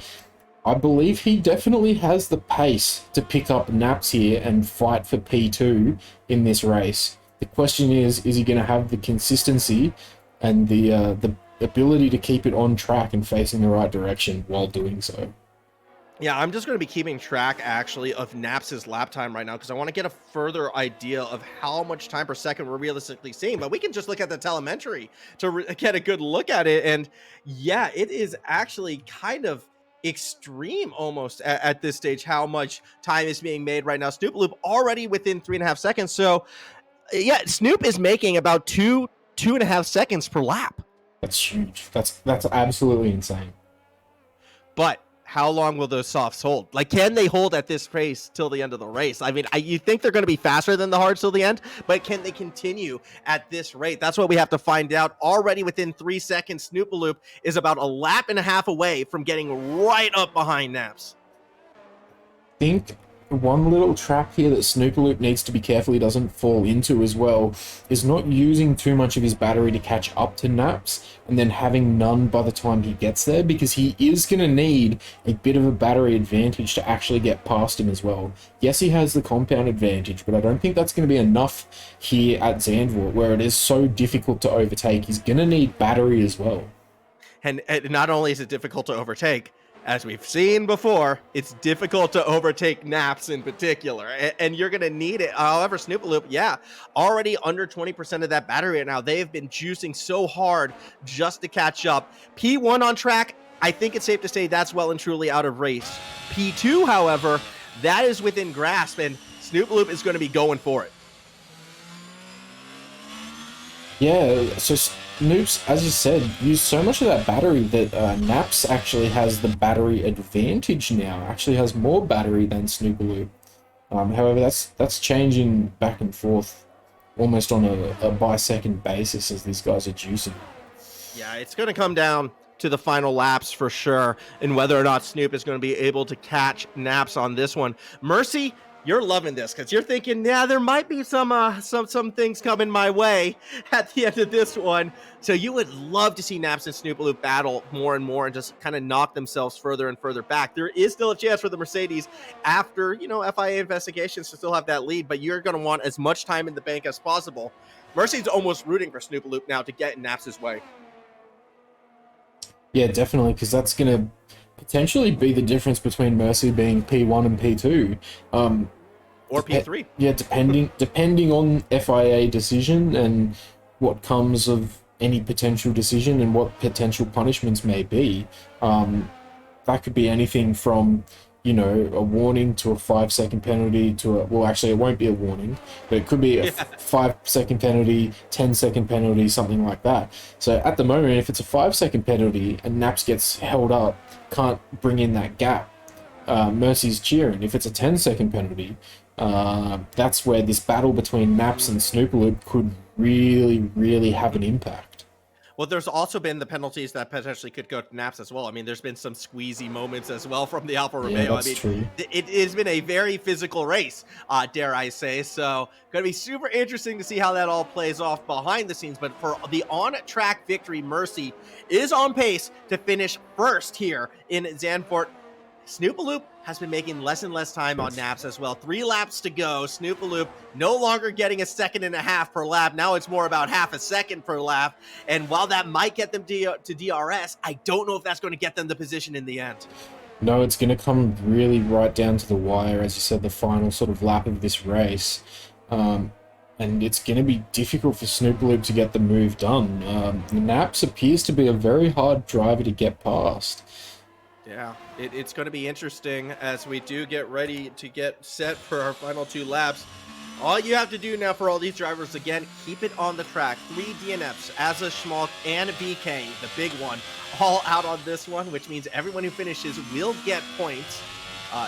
I believe he definitely has the pace to pick up Naps here and fight for P2 in this race. The question is he going to have the consistency and the ability to keep it on track and facing the right direction while doing so? Yeah, I'm just going to be keeping track, actually, of Naps' lap time right now because I want to get a further idea of how much time per second we're realistically seeing. But we can just look at the telemetry to get a good look at it. And yeah, it is actually kind of extreme almost at this stage how much time is being made right now. Snoopaloop already within 3.5 seconds. So yeah, Snoop is making about 2.5 seconds per lap. That's huge. That's absolutely insane. But how long will those softs hold? Like, can they hold at this pace till the end of the race? I mean, you think they're going to be faster than the hards till the end, but can they continue at this rate? That's what we have to find out. Already within 3 seconds, Snoopaloop is about 1.5 laps away from getting right up behind Naps. I think one little trap here that Snoopaloop needs to be careful he doesn't fall into as well is not using too much of his battery to catch up to Naps and then having none by the time he gets there, because he is going to need a bit of a battery advantage to actually get past him as well. Yes, he has the compound advantage, but I don't think that's going to be enough here at Zandvoort, where it is so difficult to overtake. He's going to need battery as well. And not only is it difficult to overtake, as we've seen before, it's difficult to overtake Naps in particular, and you're going to need it. However, Snoopaloop, yeah, already under 20% of that battery right now. They've been juicing so hard just to catch up. P1 on track, I think it's safe to say that's well and truly out of race. P2, however, that is within grasp, and Snoopaloop is going to be going for it. Yeah, so Noops, as you said, used so much of that battery that Naps actually has the battery advantage now. Actually has more battery than Snoopaloop. However, that's changing back and forth almost on a by-second basis as these guys are juicing. Yeah, it's going to come down to the final laps for sure, and whether or not Snoop is going to be able to catch Naps on this one. Mercy, you're loving this because you're thinking, yeah, there might be some things coming my way at the end of this one. So you would love to see Naps and Snoopaloop battle more and more and just kind of knock themselves further and further back. There is still a chance for the Mercedes after, FIA investigations to still have that lead, but you're going to want as much time in the bank as possible. Mercy's almost rooting for Snoopaloop now to get in Naps' way. Yeah, definitely, because that's going to potentially be the difference between Mercy being P1 and P2. Or P3. Yeah, depending on FIA decision and what comes of any potential decision and what potential punishments may be. That could be anything from, a warning to a 5-second penalty to well, actually, it won't be a warning, but it could be a 5-second penalty, 10-second penalty, something like that. So at the moment, if it's a 5-second penalty and Naps gets held up, can't bring in that gap, Mercy's cheering. If it's a 10-second penalty, that's where this battle between Naps and Snoopaloop could really, really have an impact. Well, there's also been the penalties that potentially could go to Naps as well. I mean, there's been some squeezy moments as well from the Alfa Romeo. That's true. It has been a very physical race, dare I say. So, going to be super interesting to see how that all plays off behind the scenes. But for the on-track victory, Mercy is on pace to finish first here in Zandvoort. Snoopaloop has been making less and less time on Naps as well. 3 laps to go. Snoopaloop no longer getting 1.5 seconds per lap. Now it's more about half a second per lap. And while that might get them to DRS, I don't know if that's going to get them the position in the end. No, it's going to come really right down to the wire, as you said, the final sort of lap of this race. And it's going to be difficult for Snoopaloop to get the move done. Naps appears to be a very hard driver to get past. Yeah, it's going to be interesting as we do get ready to get set for our final 2 laps. All you have to do now for all these drivers, again, keep it on the track. 3 DNFs, Azza, Schmalk, and VK, the big one, all out on this one, which means everyone who finishes will get points.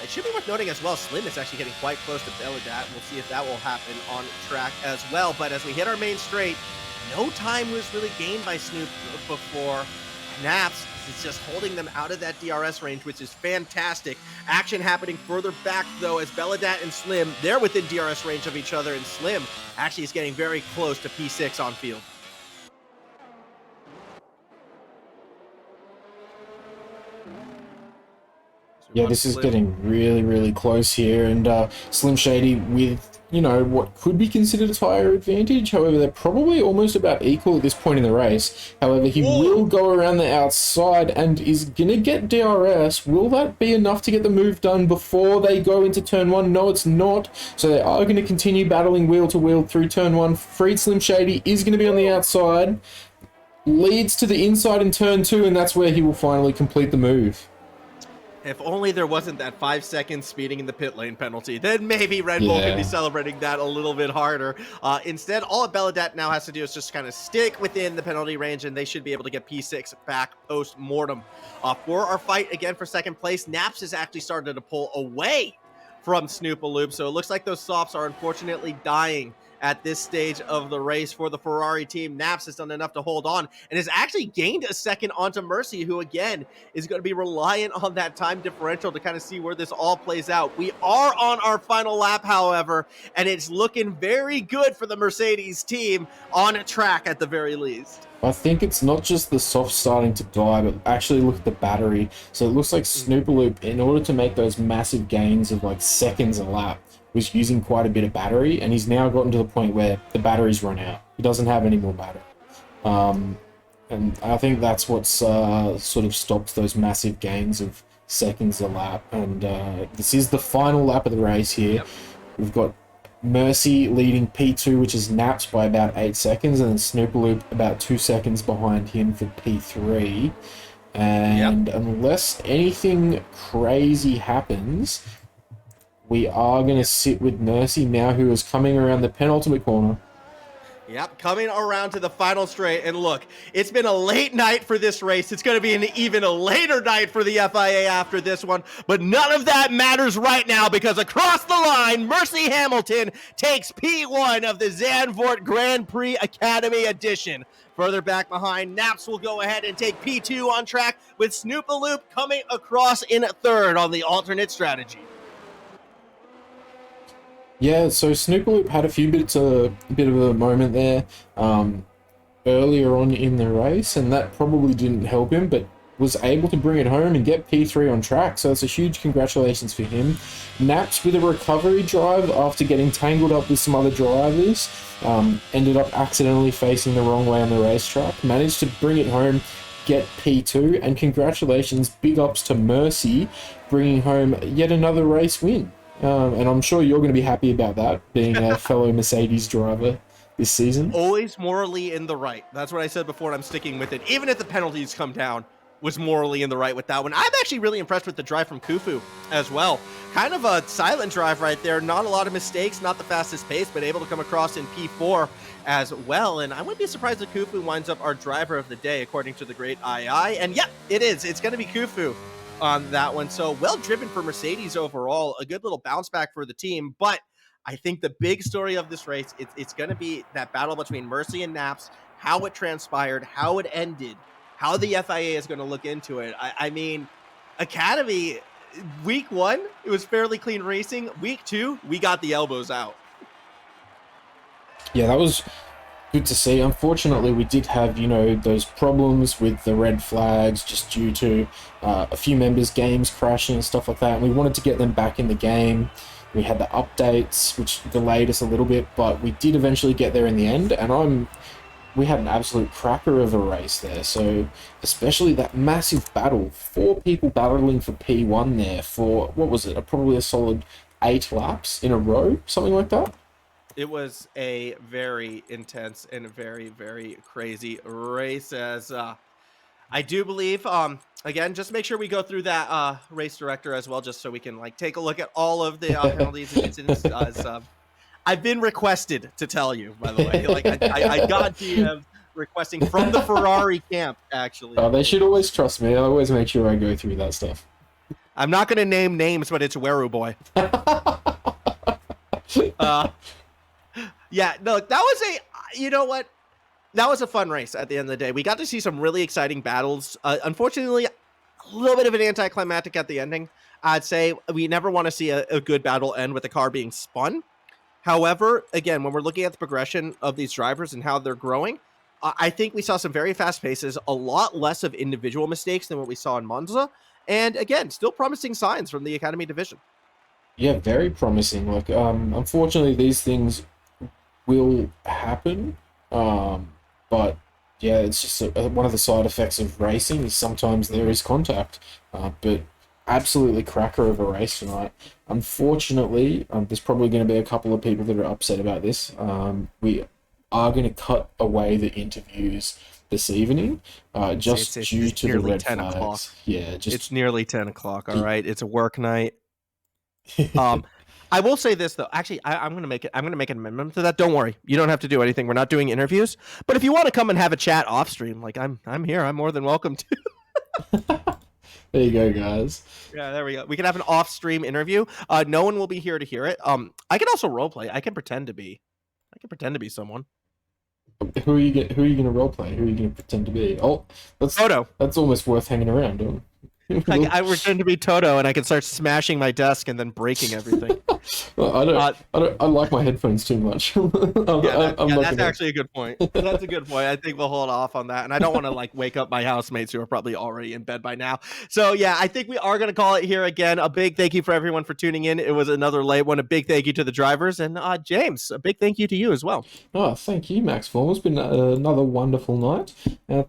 It should be worth noting as well, Slim is actually getting quite close to Beladat. We'll see if that will happen on track as well. But as we hit our main straight, no time was really gained by Snoop before. Naps is just holding them out of that DRS range, which is fantastic. Action happening further back, though, as Beladat and Slim, they're within DRS range of each other, and Slim actually is getting very close to P6 on field. Yeah, this is getting really, really close here, and Slim Shady with, what could be considered a tyre advantage. However, they're probably almost about equal at this point in the race. However, he will go around the outside and is going to get DRS. Will that be enough to get the move done before they go into turn 1? No, it's not. So they are going to continue battling wheel to wheel through turn 1. Freed Slim Shady is going to be on the outside. Leads to the inside in turn 2, and that's where he will finally complete the move. If only there wasn't that 5 second speeding in the pit lane penalty, then maybe Red Bull could be celebrating that a little bit harder. Instead, all Beladat now has to do is just kind of stick within the penalty range, and they should be able to get P6 back post-mortem. For our fight, again, for second place, Naps has actually started to pull away from Snoopaloop, so it looks like those softs are unfortunately dying at this stage of the race for the Ferrari team. Naps has done enough to hold on and has actually gained a second onto Mercy, who again is going to be reliant on that time differential to kind of see where this all plays out. We are on our final lap, however, and it's looking very good for the Mercedes team on a track at the very least. I think it's not just the soft starting to die, but actually look at the battery. So it looks like Snoopaloop, in order to make those massive gains of like seconds a lap, was using quite a bit of battery, and he's now gotten to the point where the battery's run out. He doesn't have any more battery. And I think that's what's sort of stopped those massive gains of seconds a lap. And this is the final lap of the race here. Yep. We've got Mercy leading P2, which is Naps, by about 8 seconds, and then Snoopaloop about 2 seconds behind him for P3. And unless anything crazy happens, we are going to sit with Mercy now, who is coming around the penultimate corner. Yep, coming around to the final straight. And look, it's been a late night for this race. It's going to be an even later night for the FIA after this one. But none of that matters right now, because across the line, Mercy Hamilton takes P1 of the Zandvoort Grand Prix Academy Edition. Further back behind, Naps will go ahead and take P2 on track, with Snoopaloop coming across in third on the alternate strategy. Yeah, so Snoopaloop had a bit of a moment there earlier on in the race, and that probably didn't help him, but was able to bring it home and get P3 on track, so it's a huge congratulations for him. Naps, with a recovery drive after getting tangled up with some other drivers, ended up accidentally facing the wrong way on the racetrack, managed to bring it home, get P2, and congratulations, big ups to Mercy, bringing home yet another race win. And I'm sure you're going to be happy about that, being a fellow Mercedes driver this season. Always morally in the right. That's what I said before, and I'm sticking with it. Even if the penalties come down, was morally in the right with that one. I'm actually really impressed with the drive from Khufu as well. Kind of a silent drive right there. Not a lot of mistakes, not the fastest pace, but able to come across in P4 as well. And I wouldn't be surprised if Khufu winds up our driver of the day, according to the great II. And yeah, it is. It's going to be Khufu on that one. So well driven for Mercedes overall. A good little bounce back for the team. But I think the big story of this race, it's going to be that battle between Mercy and Naps, how it transpired, how it ended, how the FIA is going to look into it. I mean, Academy, week 1, it was fairly clean racing. Week 2, we got the elbows out. Yeah, that was good to see. Unfortunately, we did have, those problems with the red flags just due to a few members' games crashing and stuff like that. And we wanted to get them back in the game. We had the updates, which delayed us a little bit, but we did eventually get there in the end. And we had an absolute cracker of a race there. So especially that massive battle, 4 people battling for P1 there for, what was it, probably a solid 8 laps in a row, something like that. It was a very intense and very, very crazy race, as I do believe, again, just make sure we go through that race director as well, just so we can take a look at all of the penalties and incidents. I've been requested to tell you, by the way. I got DMs requesting from the Ferrari camp, actually. Oh, they should always trust me. I always make sure I go through that stuff. I'm not going to name names, but it's Weru Boy. Yeah, no, that was you know what? That was a fun race at the end of the day. We got to see some really exciting battles. Unfortunately, a little bit of an anticlimactic at the ending. I'd say we never want to see a good battle end with the car being spun. However, again, when we're looking at the progression of these drivers and how they're growing, I think we saw some very fast paces, a lot less of individual mistakes than what we saw in Monza. And again, still promising signs from the Academy division. Yeah, very promising. Unfortunately, these things will happen. But yeah, it's just one of the side effects of racing is sometimes there is contact. But absolutely cracker of a race tonight. Unfortunately, there's probably going to be a couple of people that are upset about this. We are going to cut away the interviews this evening, just due to the red 10 flags. o'clock. Yeah, it's nearly 10 o'clock. All right, it's a work night. I will say this though. Actually, I'm gonna make an amendment to that. Don't worry, you don't have to do anything. We're not doing interviews. But if you want to come and have a chat off stream, I'm here. I'm more than welcome to. There you go, guys. Yeah, there we go. We can have an off stream interview. No one will be here to hear it. I can also role play. I can pretend to be I can pretend to be someone. Who are you gonna role play? Who are you gonna pretend to be? Oh, Toto. That's almost worth hanging around. I pretend to be Toto, and I can start smashing my desk and then breaking everything. Well, I like my headphones too much. That's actually a good point. That's a good point. I think we'll hold off on that, and I don't want to like wake up my housemates who are probably already in bed by now. So yeah, I think we are going to call it here again. A big thank you for everyone for tuning in. It was another late one. A big thank you to the drivers, and James, a big thank you to you as well. Oh, thank you, Max Form. It's been another wonderful night.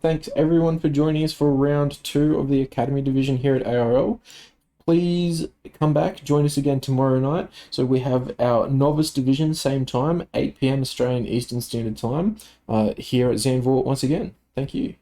Thanks everyone for joining us for round 2 of the Academy Division here at ARL. Please come back, join us again tomorrow night. So we have our Novice Division, same time, 8 p.m. Australian Eastern Standard Time, here at Zandvoort once again. Thank you.